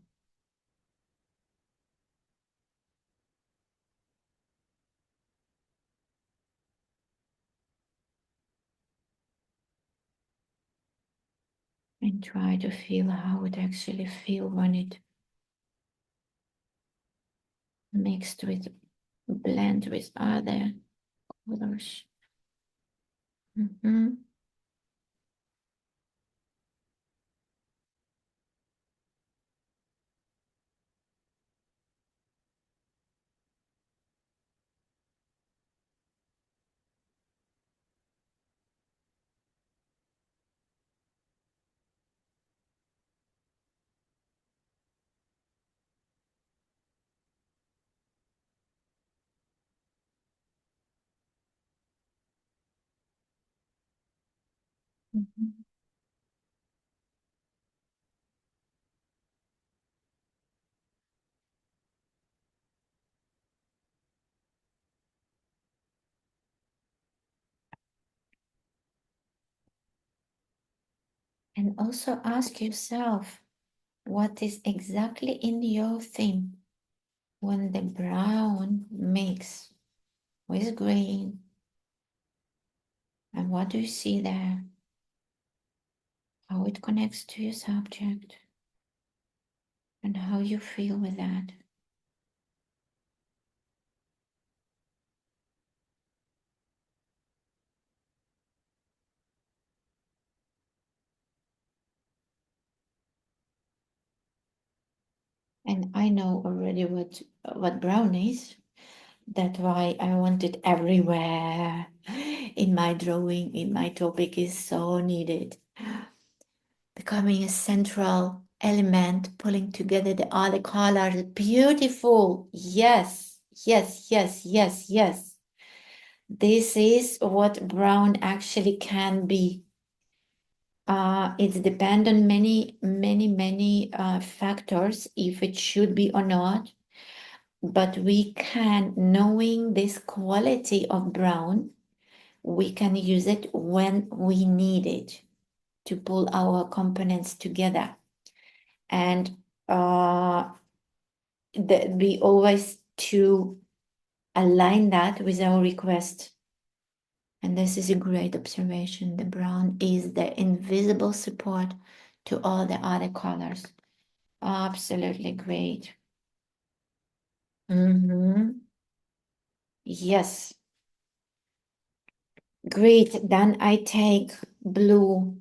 And try to feel how it actually feels when it mixed with, blend with other colors. Mhm. Mhm. And also ask yourself what is exactly in your theme when the brown mix with green, and what do you see there? How it connects to your subject and how you feel with that. And I know already what brown is. That's why I want it everywhere. In my drawing, in my topic is so needed. Becoming a central element, pulling together the other colors. Beautiful. Yes, yes, yes, yes, yes. This is what brown actually can be. It depends on many factors if it should be or not. But we can, knowing this quality of brown, we can use it when we need it to pull our components together. And we always to align that with our request. And this is a great observation. The brown is the invisible support to all the other colors. Absolutely great. Yes, great. Then I take blue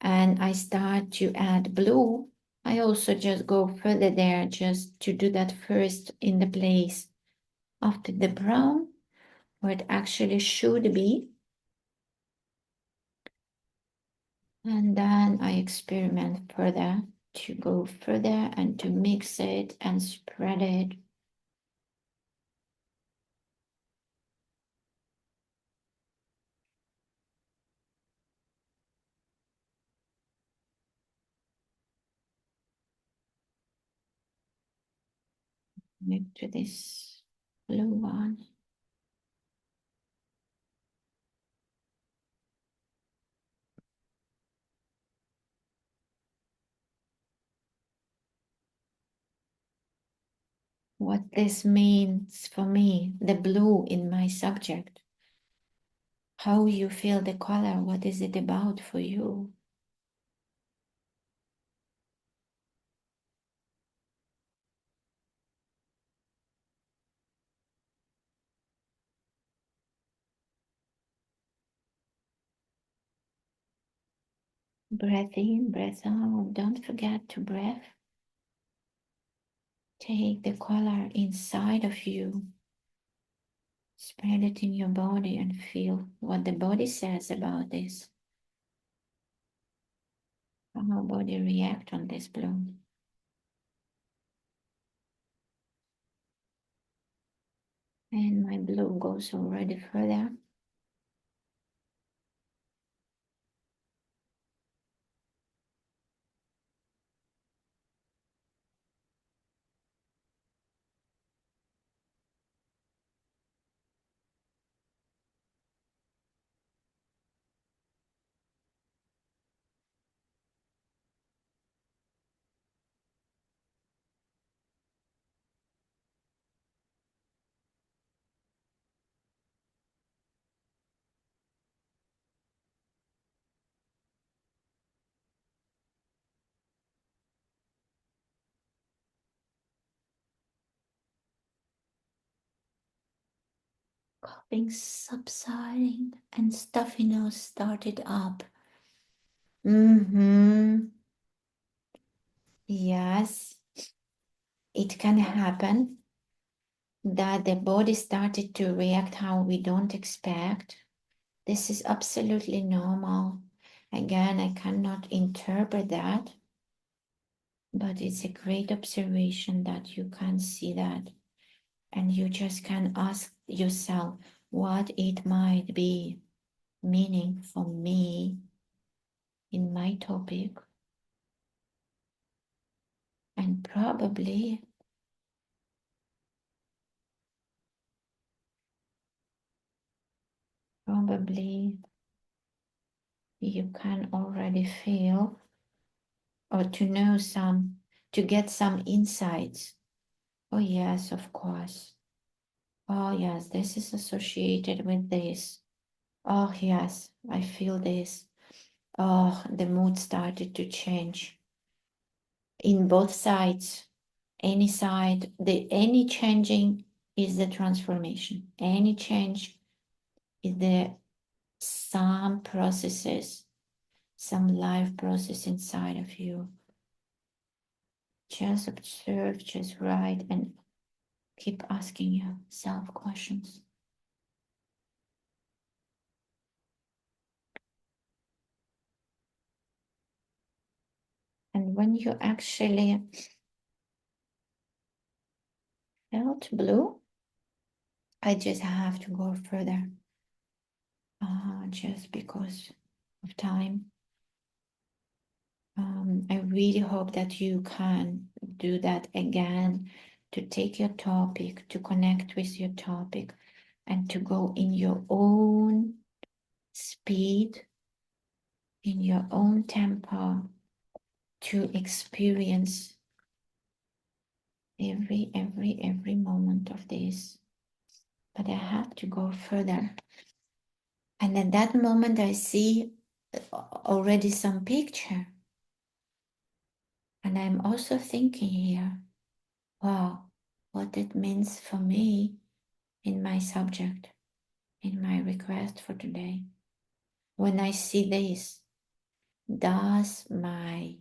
and I start to add blue. I also just go further there just to do that first in the place after the brown, where it actually should be. And then I experiment further to go further and to mix it and spread it. Connect to this blue one. What this means for me, the blue in my subject. How you feel the color, what is it about for you? Breath in, breath out. Don't forget to breathe. Take the color inside of you. Spread it in your body and feel what the body says about this. How our body react on this bloom. And my blue goes already further. Coughing subsiding and stuffy nose started up. Yes, it can happen that the body started to react how we don't expect. This is absolutely normal. Again, I cannot interpret that, but it's a great observation that you can see that. And you just can ask yourself what it might be meaning for me in my topic, and probably you can already feel or to know to get some insights. Oh yes, of course. Oh yes, this is associated with this. Oh yes, I feel this. Oh, the mood started to change in both sides. Any side, any changing is the transformation. Any change is the some processes, some life process inside of you. Just observe, just write, and keep asking yourself questions. And when you actually felt blue, I just have to go further, just because of time. I really hope that you can do that again, to take your topic, to connect with your topic, and to go in your own speed, in your own tempo, to experience every moment of this. But I have to go further. And at that moment, I see already some picture. And I'm also thinking here, wow, what it means for me in my subject, in my request for today. When I see this, does my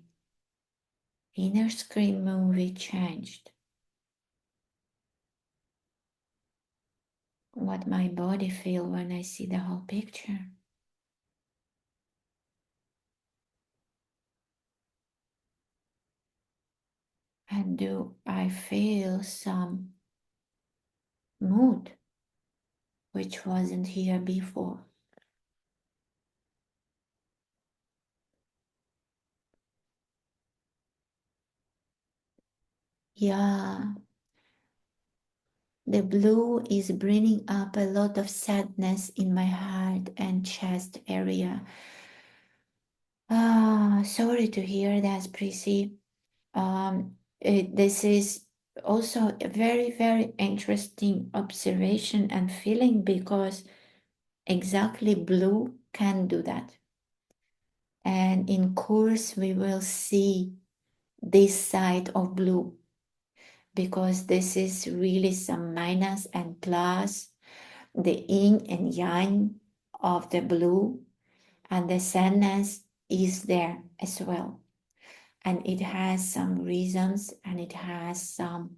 inner screen movie changed? What my body feel when I see the whole picture? And do I feel some mood which wasn't here before? Yeah, the blue is bringing up a lot of sadness in my heart and chest area. Sorry to hear that, Prissy. This is also a very interesting observation and feeling, because exactly blue can do that. And in course, we will see this side of blue, because this is really some minus and plus, the yin and yang of the blue, and the sadness is there as well. And it has some reasons, and it has some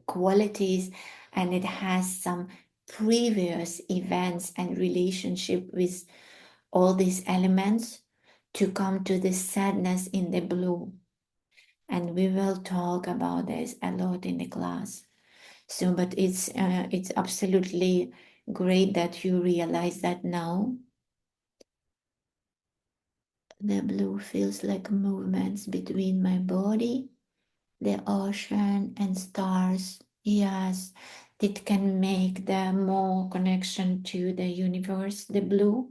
qualities, and it has some previous events and relationship with all these elements to come to the sadness in the blue. And we will talk about this a lot in the class. So, but it's absolutely great that you realize that now. The blue feels like movements between my body, the ocean, and stars. Yes, it can make the more connection to the universe, the blue.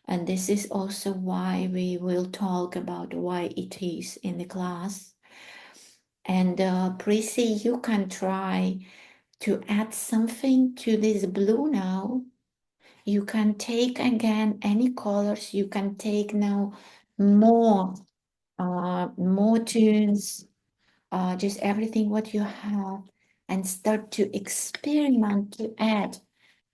And this is also why we will talk about why it is in the class. And Prissy, you can try to add something to this blue now. You can take again any colors. You can take now more tunes, just everything what you have, and start to experiment to add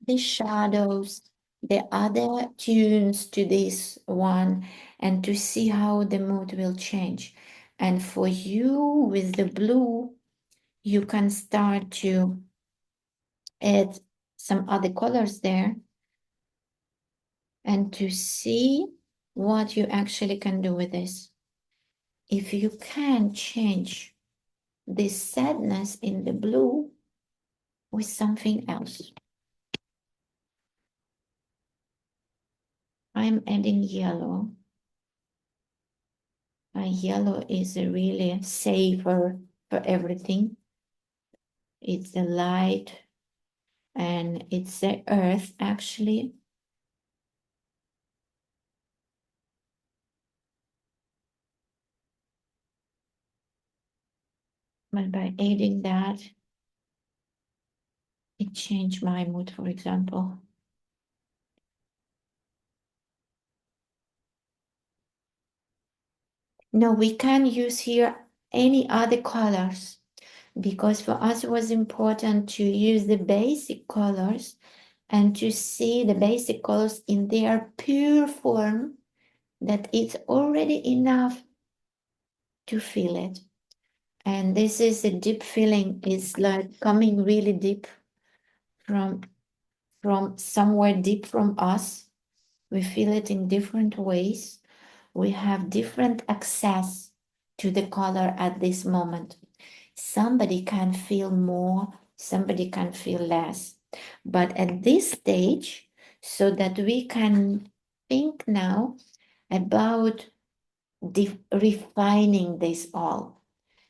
the shadows, the other tunes to this one, and to see how the mood will change. And for you with the blue, you can start to add some other colors there, and to see what you actually can do with this. If you can change this sadness in the blue with something else. I'm adding yellow. Yellow is really safer for everything. It's the light and it's the earth actually. But by adding that, it changed my mood, for example. No, we can use here any other colors because for us it was important to use the basic colors and to see the basic colors in their pure form, that it's already enough to feel it. And this is a deep feeling. It's like coming really deep from somewhere deep from us. We feel it in different ways. We have different access to the color at this moment. Somebody can feel more, somebody can feel less. But at this stage, so that we can think now about refining this all.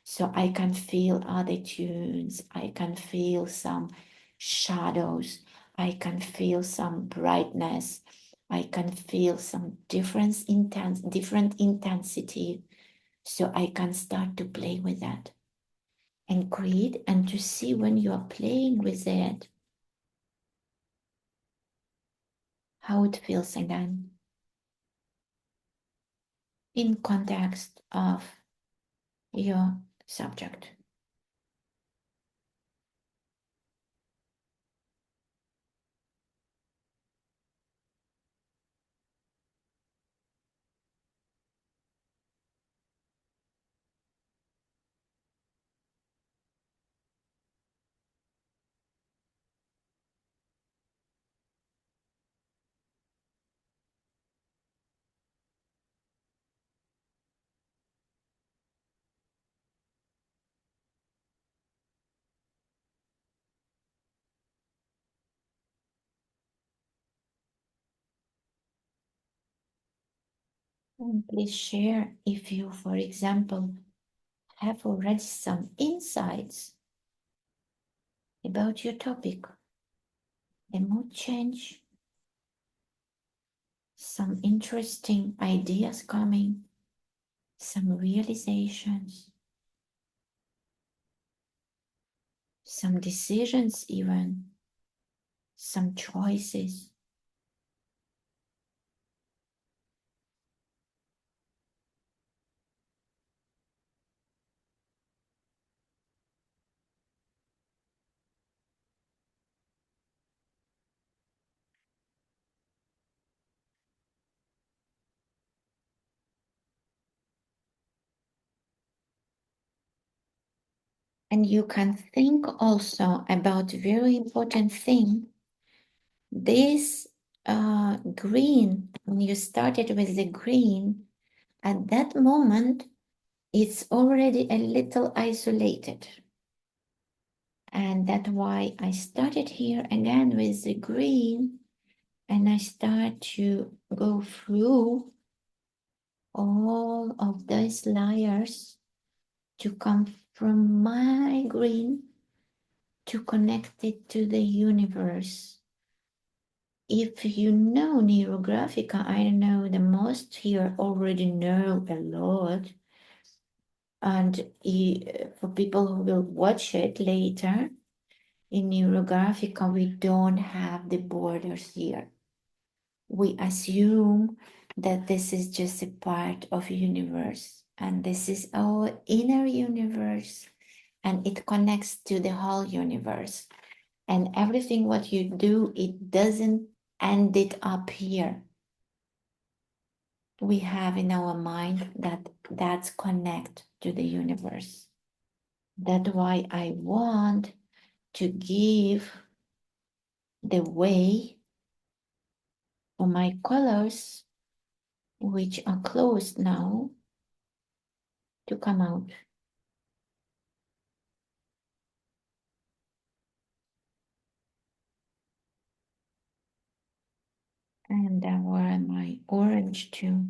So I can feel other tunes, I can feel some shadows, I can feel some brightness, I can feel some different intensity. So I can start to play with that and create and to see when you are playing with it, how it feels again in context of your subject. And please share if you, for example, have already some insights about your topic, the mood change, some interesting ideas coming, some realizations, some decisions, even some choices. And you can think also about very important thing. This green, when you started with the green, at that moment, it's already a little isolated. And that's why I started here again with the green, and I start to go through all of these layers to come from my green to connect it to the universe. If you know Neurographica, I know the most here already know a lot. And for people who will watch it later, in Neurographica, we don't have the borders here. We assume that this is just a part of universe, and this is our inner universe, and it connects to the whole universe. And everything what you do, it doesn't end it up here. We have in our mind that that's connect to the universe. That's why I want to give the way for my colors, which are closed now, to come out. And I wear my orange too.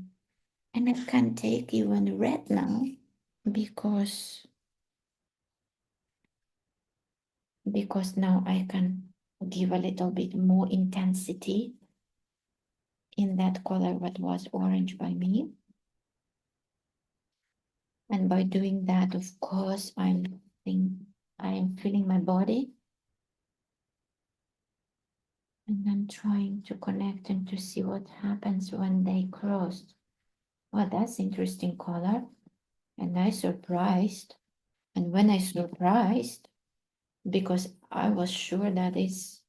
And I can take even red now because now I can give a little bit more intensity in that color what was orange by me. And by doing that, of course, I am feeling my body. And I'm trying to connect and to see what happens when they cross. Well, that's interesting color. And I surprised. And when I surprised, because I was sure that this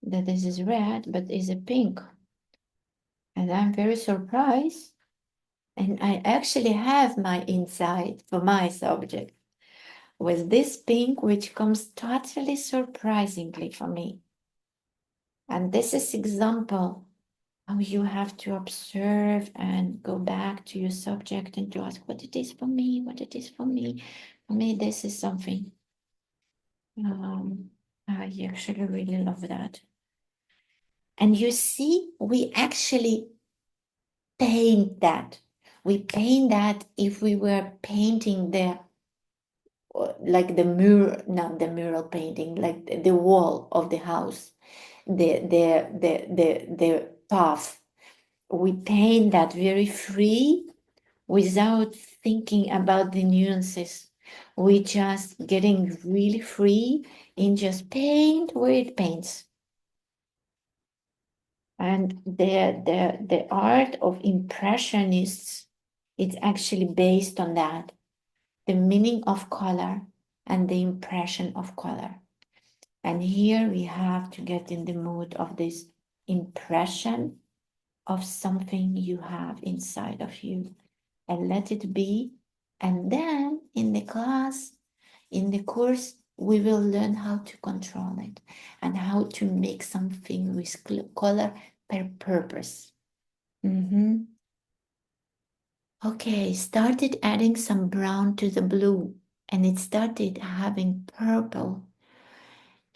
is red, but is a pink. And I'm very surprised. And I actually have my insight for my subject with this pink, which comes totally surprisingly for me. And this is example how you have to observe and go back to your subject and to ask what it is for me, what it is for me. For me, this is something. I actually really love that. And you see, we actually paint that. We paint that if we were painting like the mirror, not the mural painting, like the wall of the house, the path. We paint that very free without thinking about the nuances. We just getting really free in just paint where it paints. And the art of impressionists, it's actually based on that, the meaning of color and the impression of color. And here we have to get in the mood of this impression of something you have inside of you and let it be. And then in the class, in the course, we will learn how to control it and how to make something with color per purpose. Okay, started adding some brown to the blue and it started having purple.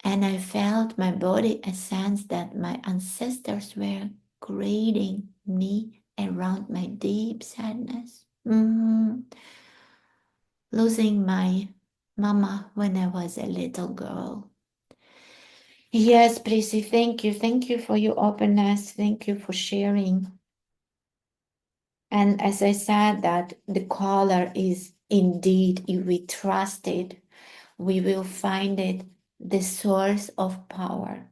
And I felt my body a sense that my ancestors were grading me around my deep sadness. Losing my mama when I was a little girl. Yes, Prissy, thank you. Thank you for your openness. Thank you for sharing. And as I said, that the color is indeed, if we trust it, we will find it the source of power,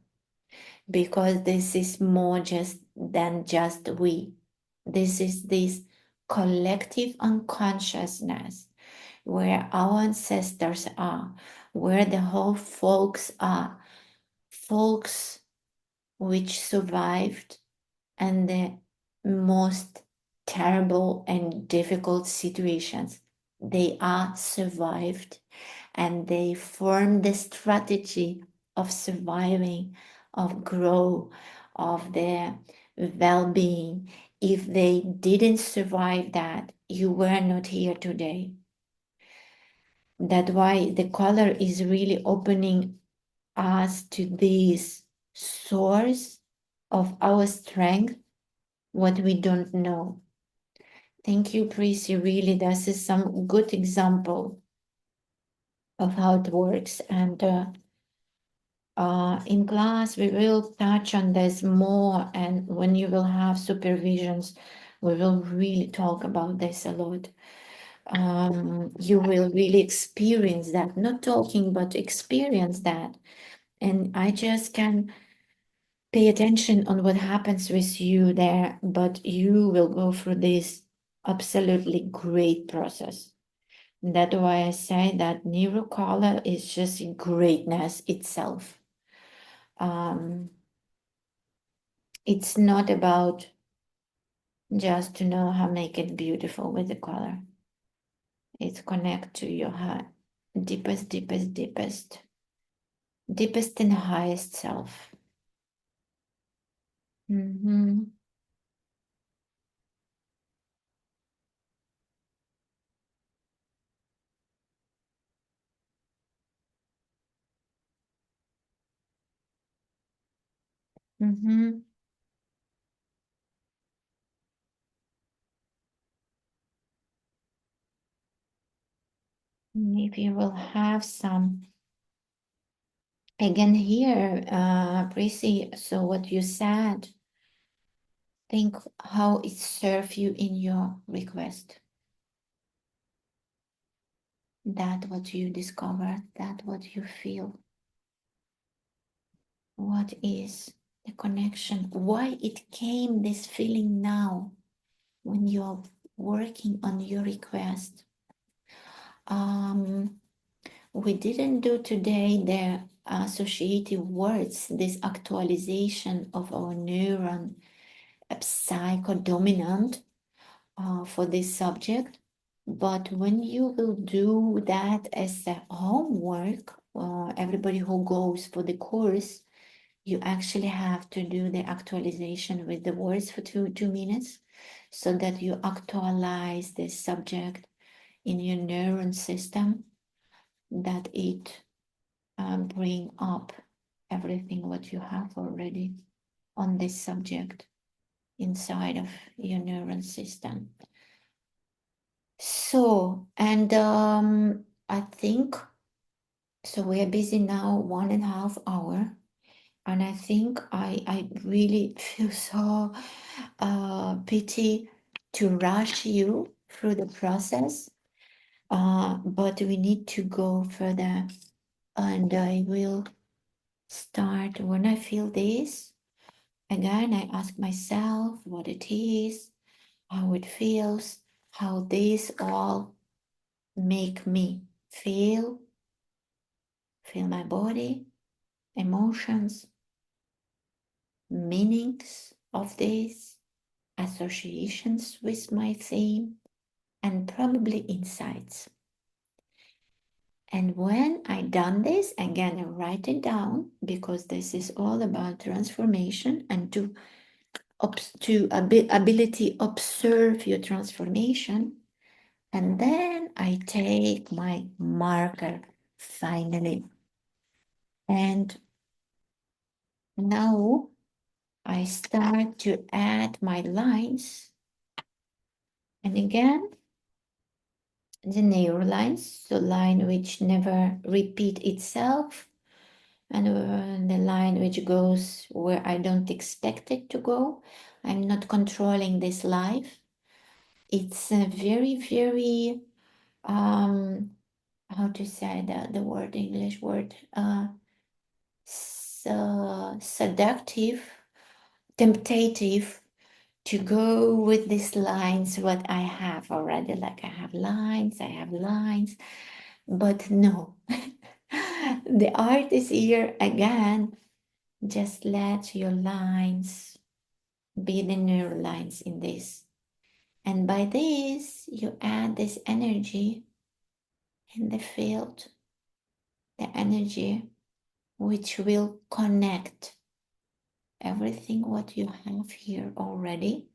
because this is more just than just we. This is this collective unconsciousness where our ancestors are, where the whole folks are, folks which survived and the most terrible and difficult situations. They are survived and they form the strategy of surviving, of grow, of their well-being. If they didn't survive that, you were not here today. That's why the color is really opening us to this source of our strength, what we don't know. Thank you, Prissy. Really, this is some good example of how it works. And in class, we will touch on this more. And when you will have supervisions, we will really talk about this a lot. You will really experience that, not talking, but experience that. And I just can pay attention on what happens with you there, but you will go through this absolutely great process. That's why I say that Neurocolor is just greatness itself. It's not about just to know how make it beautiful with the color. It's connect to your heart, deepest, deepest, deepest, deepest and highest self. Mm-hmm. Mm-hmm. If you will have some, again here, Prissy, so what you said, think how it served you in your request. That what you discovered, that what you feel. What is the connection? Why it came this feeling now when you're working on your request? We didn't do today the associative words, this actualization of our neuron psychodominant for this subject. But when you will do that as a homework, everybody who goes for the course, you actually have to do the actualization with the words for two minutes so that you actualize this subject in your neuron system, that it bring up everything what you have already on this subject inside of your neuron system. So, and I think, so we are busy now 1.5 hours. And I think I really feel so pity to rush you through the process, but we need to go further. And I will start when I feel this. Again, I ask myself what it is, how it feels, how this all make me feel my body, emotions, meanings of this, associations with my theme, and probably insights. And when I done this, again, I write it down because this is all about transformation and to ability observe your transformation. And then I take my marker finally. And now I start to add my lines. And again, the neural lines, the line which never repeat itself, and the line which goes where I don't expect it to go. I'm not controlling this life. It's a very, very, how to say the word, English word, seductive, temptative to go with these lines, what I have already, like I have lines, but no. The art is here again. Just let your lines be the neural lines in this. And by this, you add this energy in the field, the energy which will connect everything what you have here already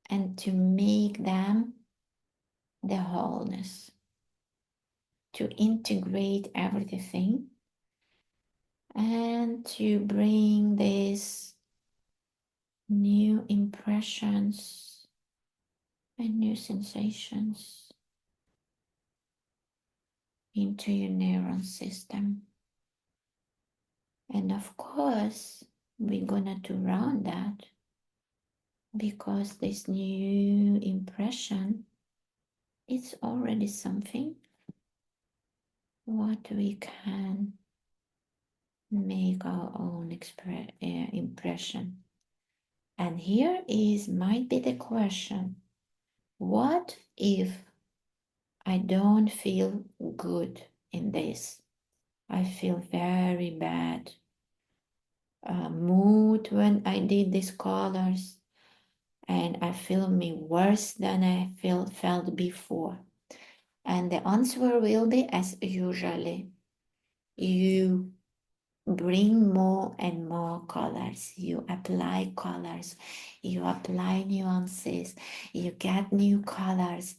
and to make them the wholeness, to integrate everything and to bring these new impressions and new sensations into your neuron system. And of course, we're gonna do round that because this new impression is already something what we can make our own impression. And here is might be the question: what if I don't feel good in this? I feel very bad mood when I did these colors, and I feel me worse than I felt before. And the answer will be as usually. You bring more and more colors. You apply colors. You apply nuances. You get new colors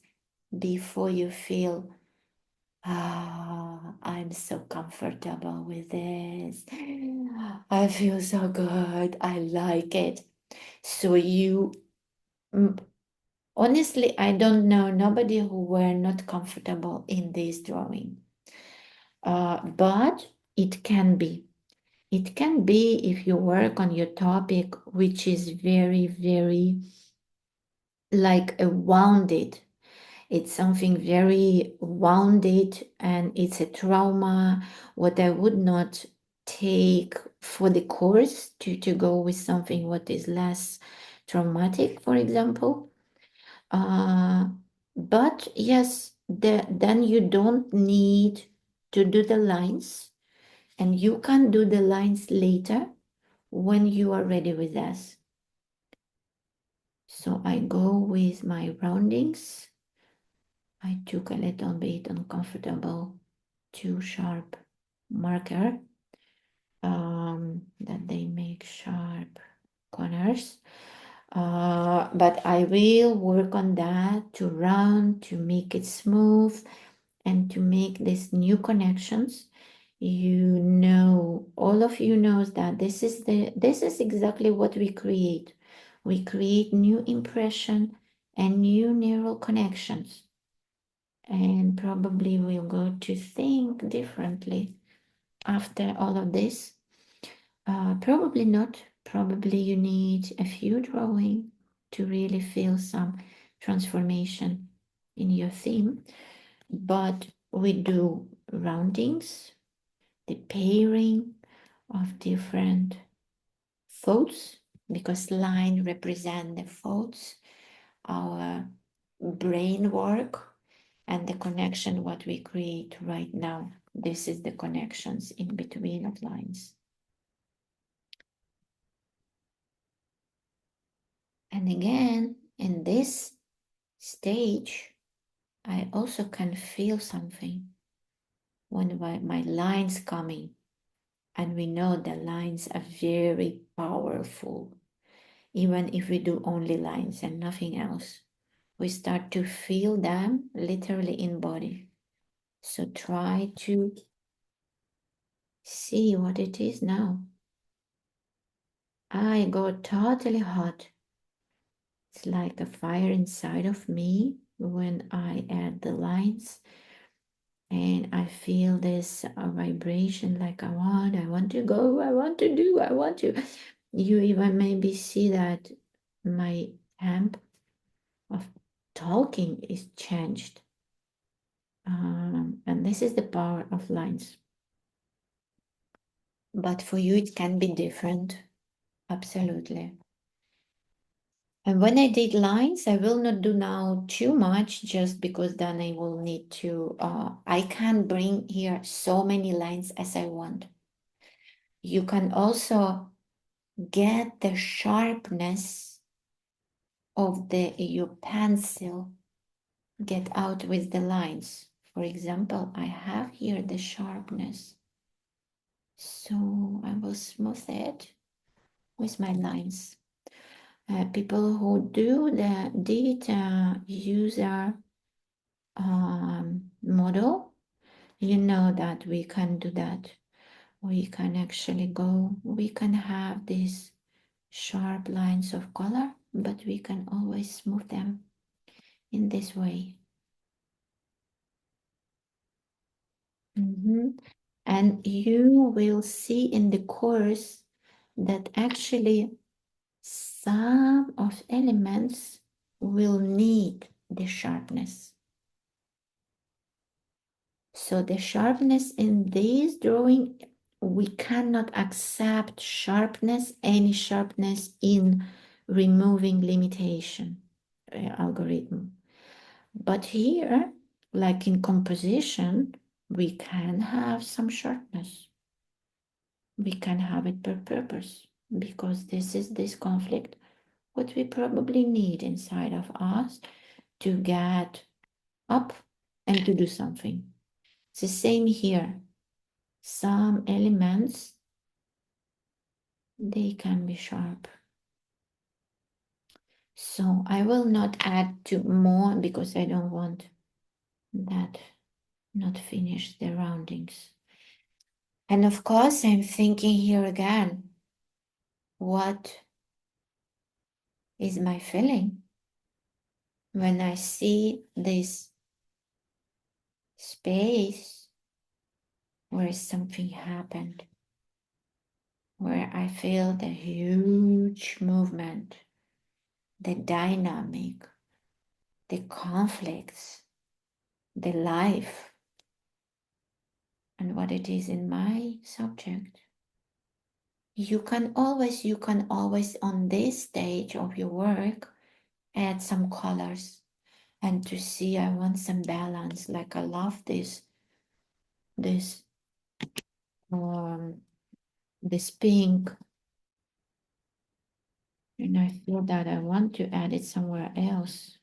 before you feel, I'm so comfortable with this. I feel so good. I like it. So you Honestly, I don't know nobody who were not comfortable in this drawing. But it can be. It can be if you work on your topic, which is very, very like a wounded. It's something very wounded and it's a trauma. What I would not take for the course to go with something what is less traumatic, for example. Uh, but yes, then you don't need to do the lines and you can do the lines later when you are ready with this. So I go with my roundings. I took a little bit uncomfortable, too sharp marker that they make sharp corners. But I will work on that to round, to make it smooth, and to make these new connections. You know, all of you knows that this is exactly what we create. We create new impression and new neural connections. And probably we'll go to think differently after all of this. Probably not. Probably you need a few drawing to really feel some transformation in your theme. But we do roundings, the pairing of different thoughts, because line represent the thoughts, our brain work, and the connection what we create right now. This is the connections in between of lines. And again, in this stage, I also can feel something when my lines coming. And we know the lines are very powerful. Even if we do only lines and nothing else, we start to feel them literally in body. So try to see what it is now. I got totally hot. It's like a fire inside of me when I add the lines, and I feel this vibration like I want to go, I want to do, I want to. You even maybe see that my amp of talking is changed. And this is the power of lines. But for you, it can be different. Absolutely. And when I did lines, I will not do now too much just because then I will need to, I can bring here so many lines as I want. You can also get the sharpness of your pencil, get out with the lines. For example, I have here the sharpness. So I will smooth it with my lines. People who did user model, you know that we can do that. We can actually go, we can have these sharp lines of color, but we can always smooth them in this way. And you will see in the course that actually some of elements will need the sharpness. So the sharpness in this drawing, we cannot accept sharpness, any sharpness in removing limitation algorithm. But here, like in composition, we can have some sharpness. We can have it per purpose because this is this conflict, what we probably need inside of us to get up and to do something. It's the same here. Some elements, they can be sharp. So I will not add to more because I don't want that not finish the roundings. And of course, I'm thinking here again, what is my feeling? when I see this space where something happened, where I feel the huge movement, the dynamic, the conflicts, the life, and what it is in my subject. You can always on this stage of your work add some colors and to see I want some balance. Like I love this um this pink, and I feel that I want to add it somewhere else.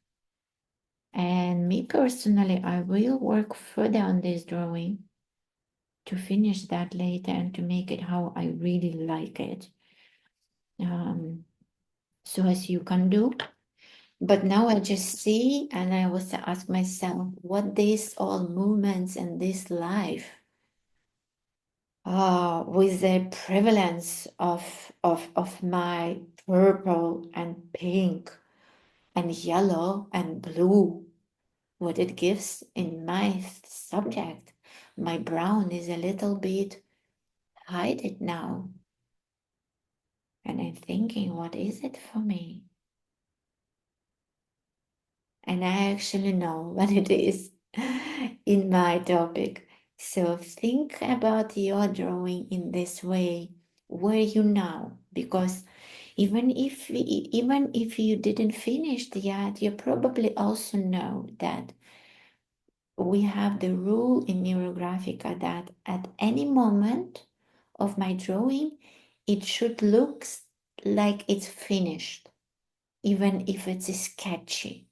And me personally, I will work further on this drawing to finish that later and to make it how I really like it. So as you can do. But now I just see and I was to ask myself what these all movements and this life with the prevalence of my purple and pink and yellow and blue, what it gives in my subject. My brown is a little bit hidden now. And I'm thinking, what is it for me? And I actually know what it is in my topic. So think about your drawing in this way. Where you now? Because even if you didn't finish yet, you probably also know that we have the rule in Neurographica that at any moment of my drawing, it should look like it's finished, even if it's sketchy,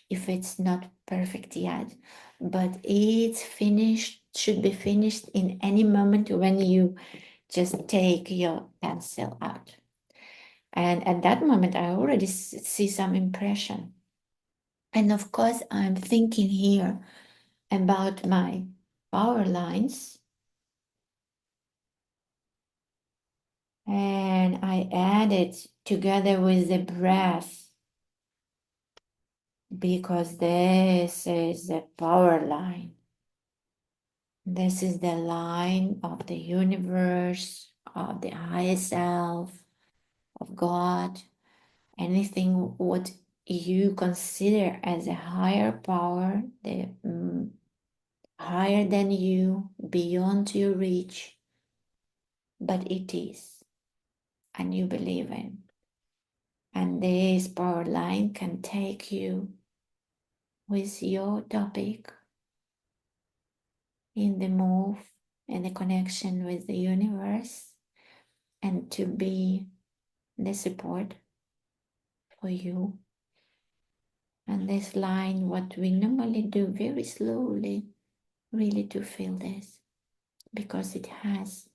if it's not perfect yet, but it's finished, should be finished in any moment when you just take your pencil out. And at that moment, I already see some impression. And of course, I'm thinking here about my power lines. And I add it together with the breath because this is the power line. This is the line of the universe, of the higher self, of God, anything what you consider as a higher power, the higher than you, beyond your reach, but it is, and you believe in. And this power line can take you with your topic in the move and the connection with the universe and to be the support for you. And this line, what we normally do very slowly, really to feel this, because it has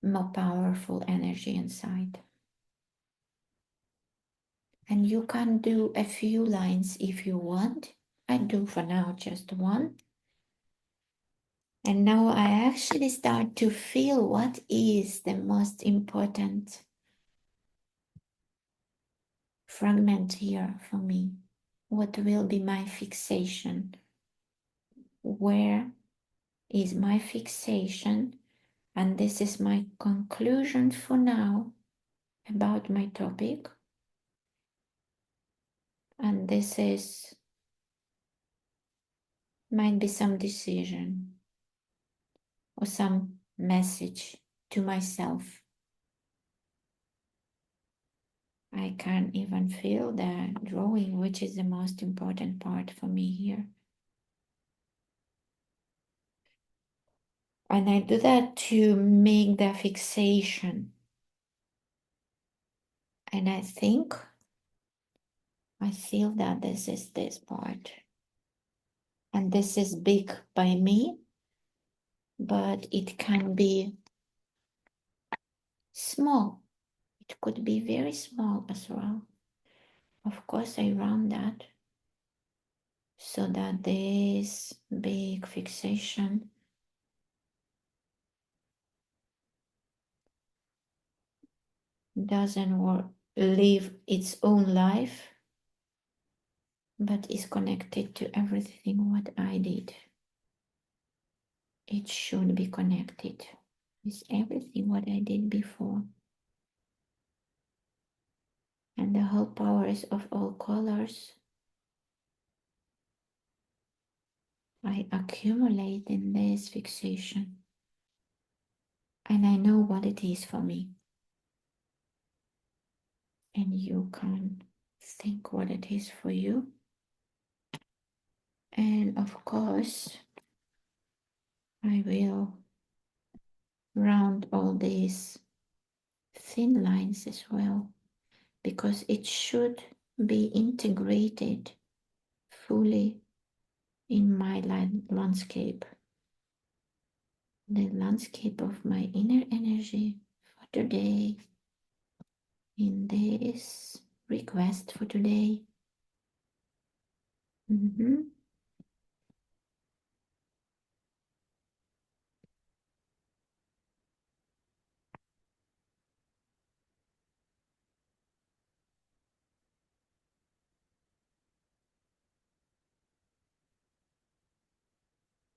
more powerful energy inside. And you can do a few lines if you want. I do for now just one. And now I actually start to feel what is the most important fragment here for me. What will be my fixation? Where is my fixation? And this is my conclusion for now about my topic. And this is, might be some decision or some message to myself. I can't even feel the drawing, which is the most important part for me here. And I do that to make the fixation. And I think I feel that this is this part. And this is big by me, but it can be small. It could be very small as well. Of course, I round that so that this big fixation doesn't live its own life, but is connected to everything what I did. It should be connected with everything what I did before. And the whole powers of all colors I accumulate in this fixation. And I know what it is for me. And you can think what it is for you. And of course, I will round all these thin lines as well, because it should be integrated fully in my landscape, the landscape of my inner energy for today, in this request for today.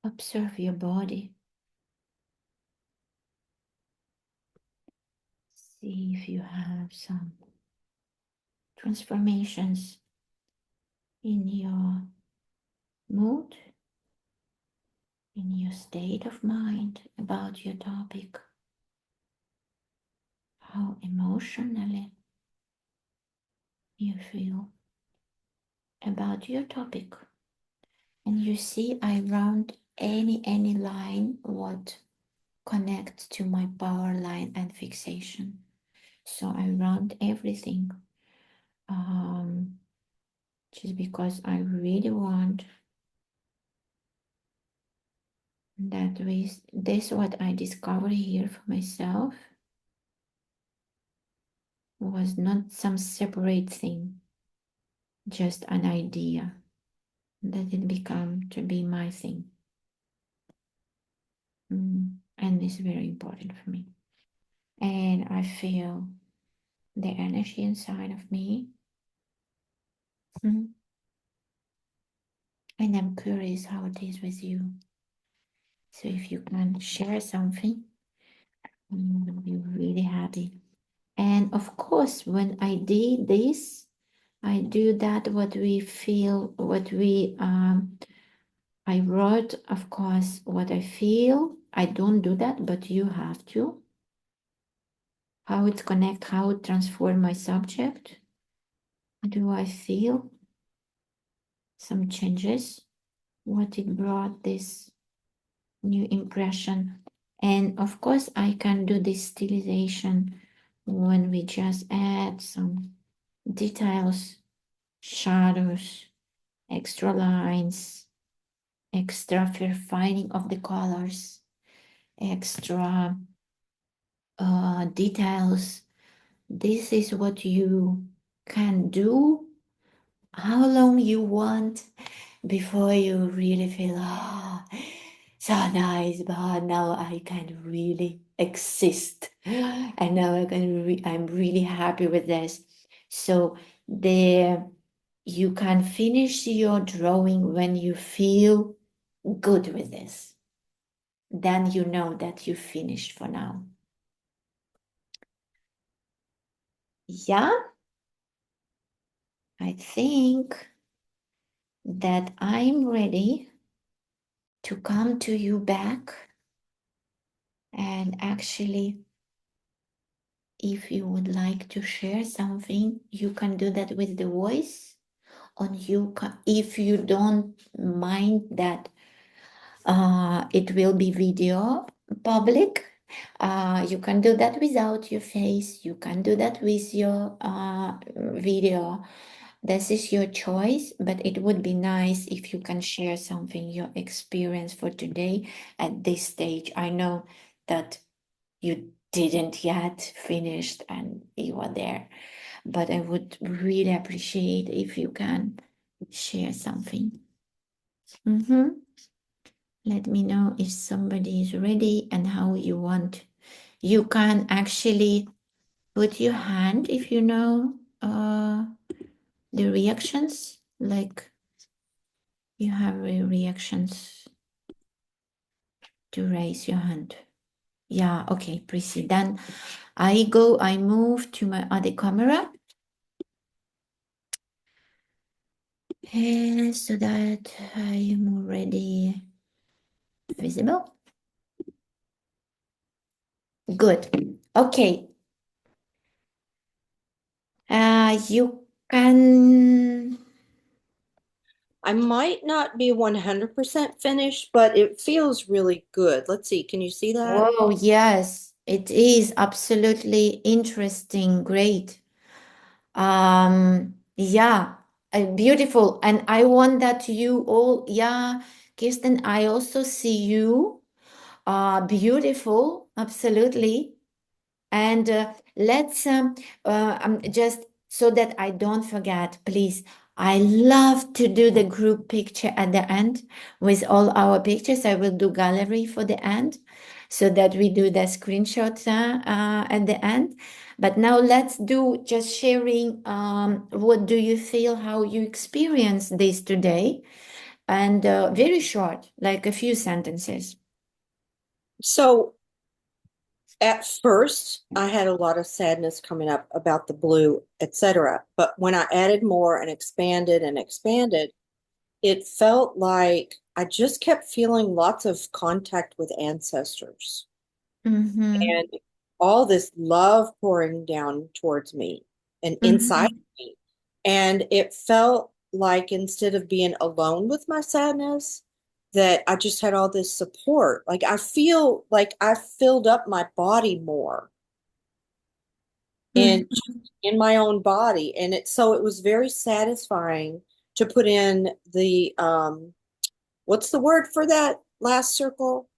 Observe your body. See if you have some transformations in your mood, in your state of mind about your topic, how emotionally you feel about your topic. And you see, I round any line what connects to my power line and fixation. So I round everything, just because I really want that with this what I discovered here for myself was not some separate thing, just an idea that it become to be my thing. And it's very important for me. And I feel the energy inside of me. And I'm curious how it is with you. So if you can share something, I would be really happy. And of course, when I did this, I do that what we feel, what we, I wrote, of course, what I feel. I don't do that, but you have to. How it connect, how it transform my subject. Do I feel some changes? What it brought this new impression? And of course, I can do this stylization when we just add some details, shadows, extra lines, extra refining of the colors, extra details. This is what you can do, how long you want before you really feel, so nice, but now I can really exist. And now I'm really happy with this. So you can finish your drawing when you feel good with this. Then you know that you finished for now. Yeah, I think that I'm ready to come to you back. And actually, if you would like to share something, you can do that with the voice. If you don't mind that it will be video public, you can do that without your face. You can do that with your video. This is your choice, but it would be nice if you can share something, your experience for today at this stage. I know that you didn't yet finished and you are there, but I would really appreciate if you can share something. Let me know if somebody is ready and how you want. You can actually put your hand if you know the reactions, like You have reactions to raise your hand. Yeah, okay, proceed. Then I move to my other camera. And so that I am already visible. Good. Okay. You can. I might not be 100% finished, but it feels really good. Let's see. Can you see that? Oh, yes, it is absolutely interesting. Great. Yeah, beautiful. And I want that you all, yeah, Kirsten, I also see you. Beautiful, absolutely. And let's just so that I don't forget, please. I love to do the group picture at the end with all our pictures. I will do gallery for the end so that we do the screenshots at the end. But now let's do just sharing. What do you feel, how you experience this today? And very short, like a few sentences. So at first, I had a lot of sadness coming up about the blue, etc. But when I added more and expanded, it felt like I just kept feeling lots of contact with ancestors Mm-hmm. and all this love pouring down towards me and inside Mm-hmm. me. And it felt like instead of being alone with my sadness, that I just had all this support. Like I feel like I filled up my body more in Mm-hmm. in my own body. And it was very satisfying to put in the what's the word for that last circle?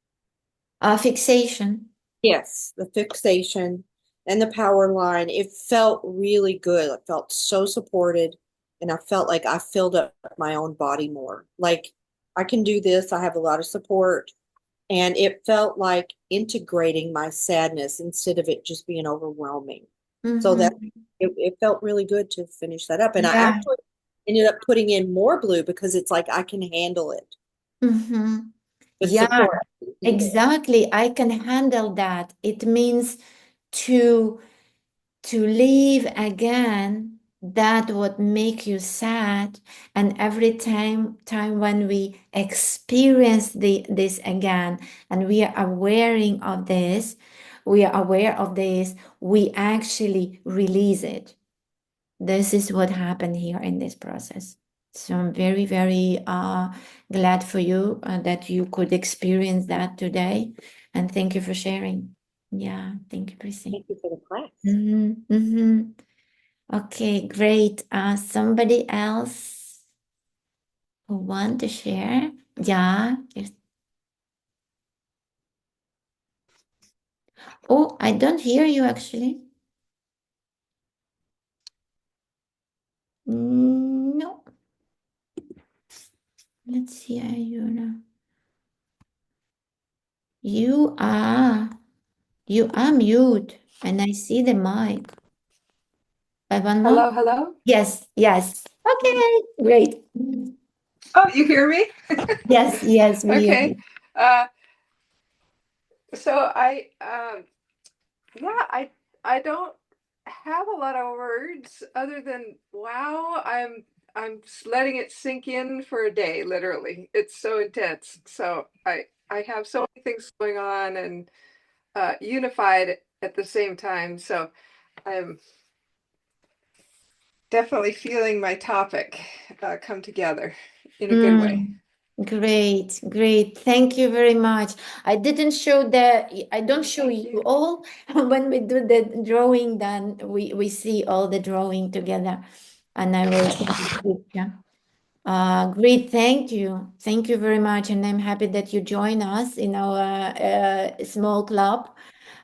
Fixation. Yes, the fixation and the power line. It felt really good. I felt so supported, and I felt like I filled up my own body more. Like I can do this. I have a lot of support. And it felt like integrating my sadness instead of it just being overwhelming. So that Mm-hmm. it felt really good to finish that up. And I Yeah. actually ended up putting in more blue because it's like I can handle it. Mm-hmm. The Yeah, support is needed. exactly. I can handle that. It means to leave again that what make you sad, and every time when we experience this again and we are aware of this, we actually release it. This is what happened here in this process. So I'm very, very glad for you that you could experience that today. And thank you for sharing. Yeah, thank you, Prissy. Thank you for the class. Okay, great. Somebody else who want to share? Yeah. Oh, I don't hear you actually. No. Let's see. You are you are mute, and I see the mic. One more. Hello, hello. Yes, yes. Okay, great. Oh, you hear me? Yes, yes, we hear Okay. you. Uh, so yeah, I don't have a lot of words other than wow. I'm just letting it sink in for a day, literally. It's so intense. So I have so many things going on and unified at the same time. So I'm definitely feeling my topic come together in a good way. Great, great. Thank you very much. I don't show Thank you you. all. When we do the drawing, then we see all the drawing together, and I will take a picture. Great, thank you. Thank you very much. And I'm happy that you join us in our small club.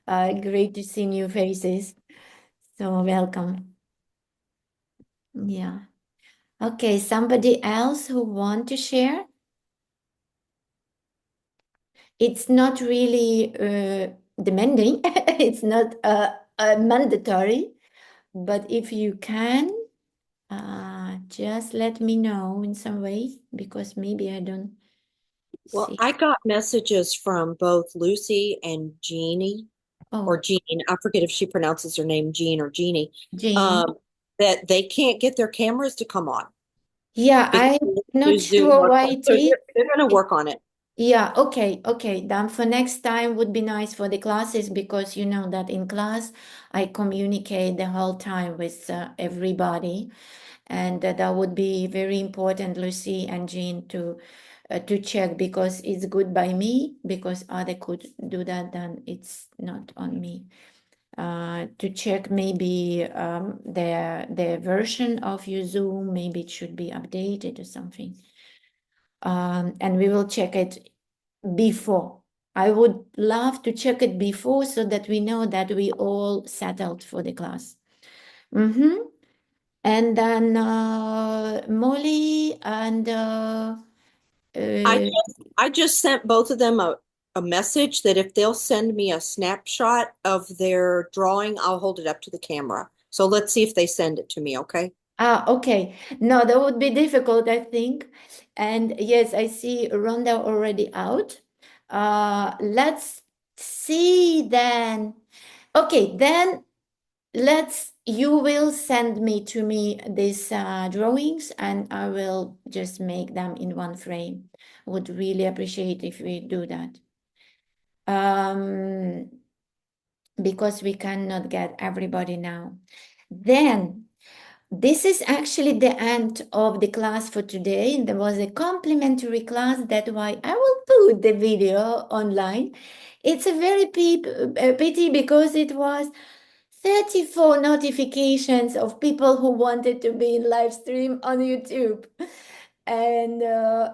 Great to see new faces. So welcome. Yeah. Okay, somebody else who want to share? It's not really demanding. It's not mandatory, but if you can, just let me know in some way because maybe I don't Well, see. I got messages from both Lucy and Jeannie, or Oh, Jean. I forget if she pronounces her name Jean or Jeannie, Jane. um, that they can't get their cameras to come on Yeah, because I'm they not Zoom sure or why something. it So is. they're going to work on it. Yeah, okay. Then for next time would be nice for the classes because you know that in class I communicate the whole time with everybody, and that would be very important, Lucy and Jean, to check because it's good by me because other could do that, then it's not on me. To check maybe the version of your Zoom, maybe it should be updated or something. And we will check it before. I would love to check it before so that we know that we all settled for the class. And then Molly and I uh, just I just sent both of them a message that if they'll send me a snapshot of their drawing, I'll hold it up to the camera. So let's see if they send it to me, okay? okay. No, that would be difficult, I think. And yes, I see Rhonda already out. Let's see then. Okay, then you will send me these drawings and I will just make them in one frame. Would really appreciate if we do that. Um, because we cannot get everybody now. Then this is actually the end of the class for today. There was a complimentary class, that's why I will put the video online. It's a very pity because it was 34 notifications of people who wanted to be in live stream on YouTube. And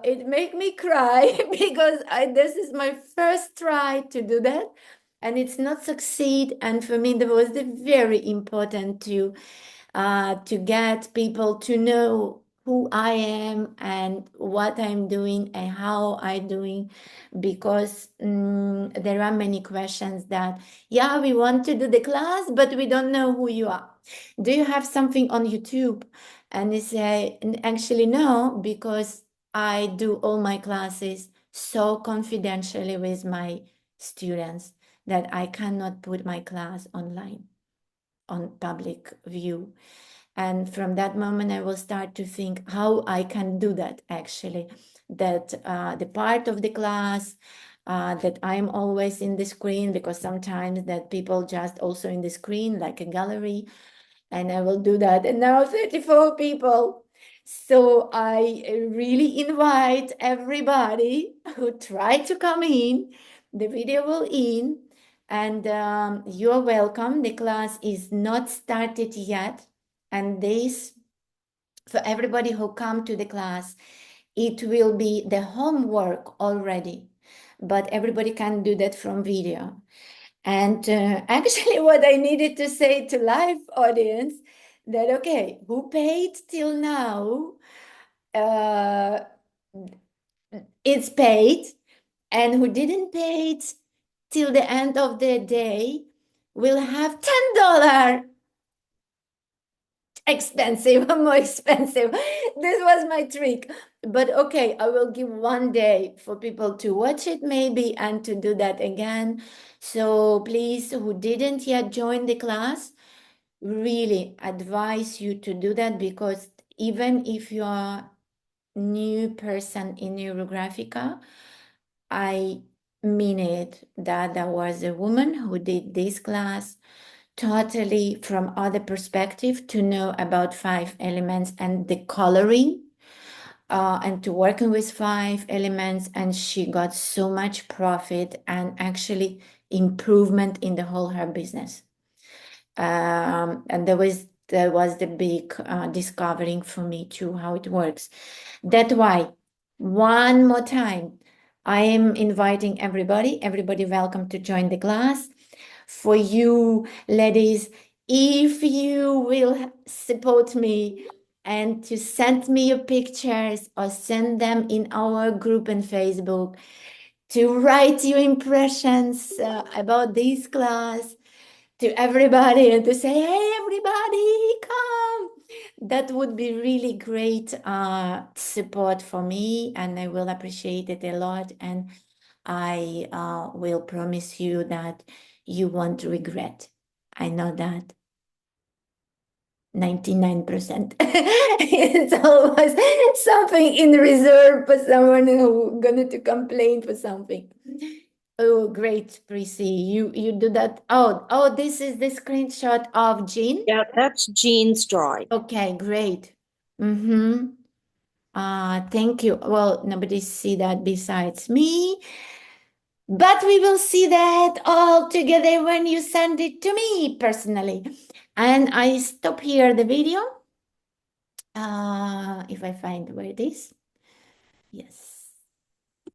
it made me cry because this is my first try to do that and it's not succeed. And for me, that was very important to get people to know who I am and what I'm doing and how I'm doing, because there are many questions that, yeah, we want to do the class, but we don't know who you are. Do you have something on YouTube? And they say, actually, no, because I do all my classes so confidentially with my students that I cannot put my class online on public view. And from that moment, I will start to think how I can do that actually. That the part of the class that I'm always in the screen, because sometimes that people just also in the screen like a gallery, and I will do that. And now 34 people. So I really invite everybody who try to come in. The video will in, and you're welcome. The class is not started yet, and this for everybody who come to the class, it will be the homework already, but everybody can do that from video. And actually, what I needed to say to live audience that okay, who paid till now, uh, it's paid, and who didn't pay it till the end of the day will have $10 expensive, more expensive. This was my trick. But okay, I will give one day for people to watch it maybe and to do that again. So please, who didn't yet join the class, really advise you to do that, because even if you are new person in Neurographica, I mean it that there was a woman who did this class totally from other perspective to know about 5 elements and the coloring, and to working with 5 elements, and she got so much profit and actually improvement in the whole her business. And there was the big discovering for me too how it works. That's why one more time I am inviting everybody welcome to join the class. For you ladies, if you will support me and to send me your pictures or send them in our group in Facebook, to write your impressions about this class to everybody and to say, hey, everybody, come. That would be really great support for me, and I will appreciate it a lot. And I will promise you that you won't regret. I know that 99%. It's always something in reserve for someone who gonna to complain for something. Oh, great, Prissy. You do that. Oh, this is the screenshot of Jean. Yeah, that's Jean's drawing. Okay, great. Mm-hmm. Thank you. Well, nobody see that besides me, but we will see that all together when you send it to me personally. And I stop here the video. If I find where it is. Yes.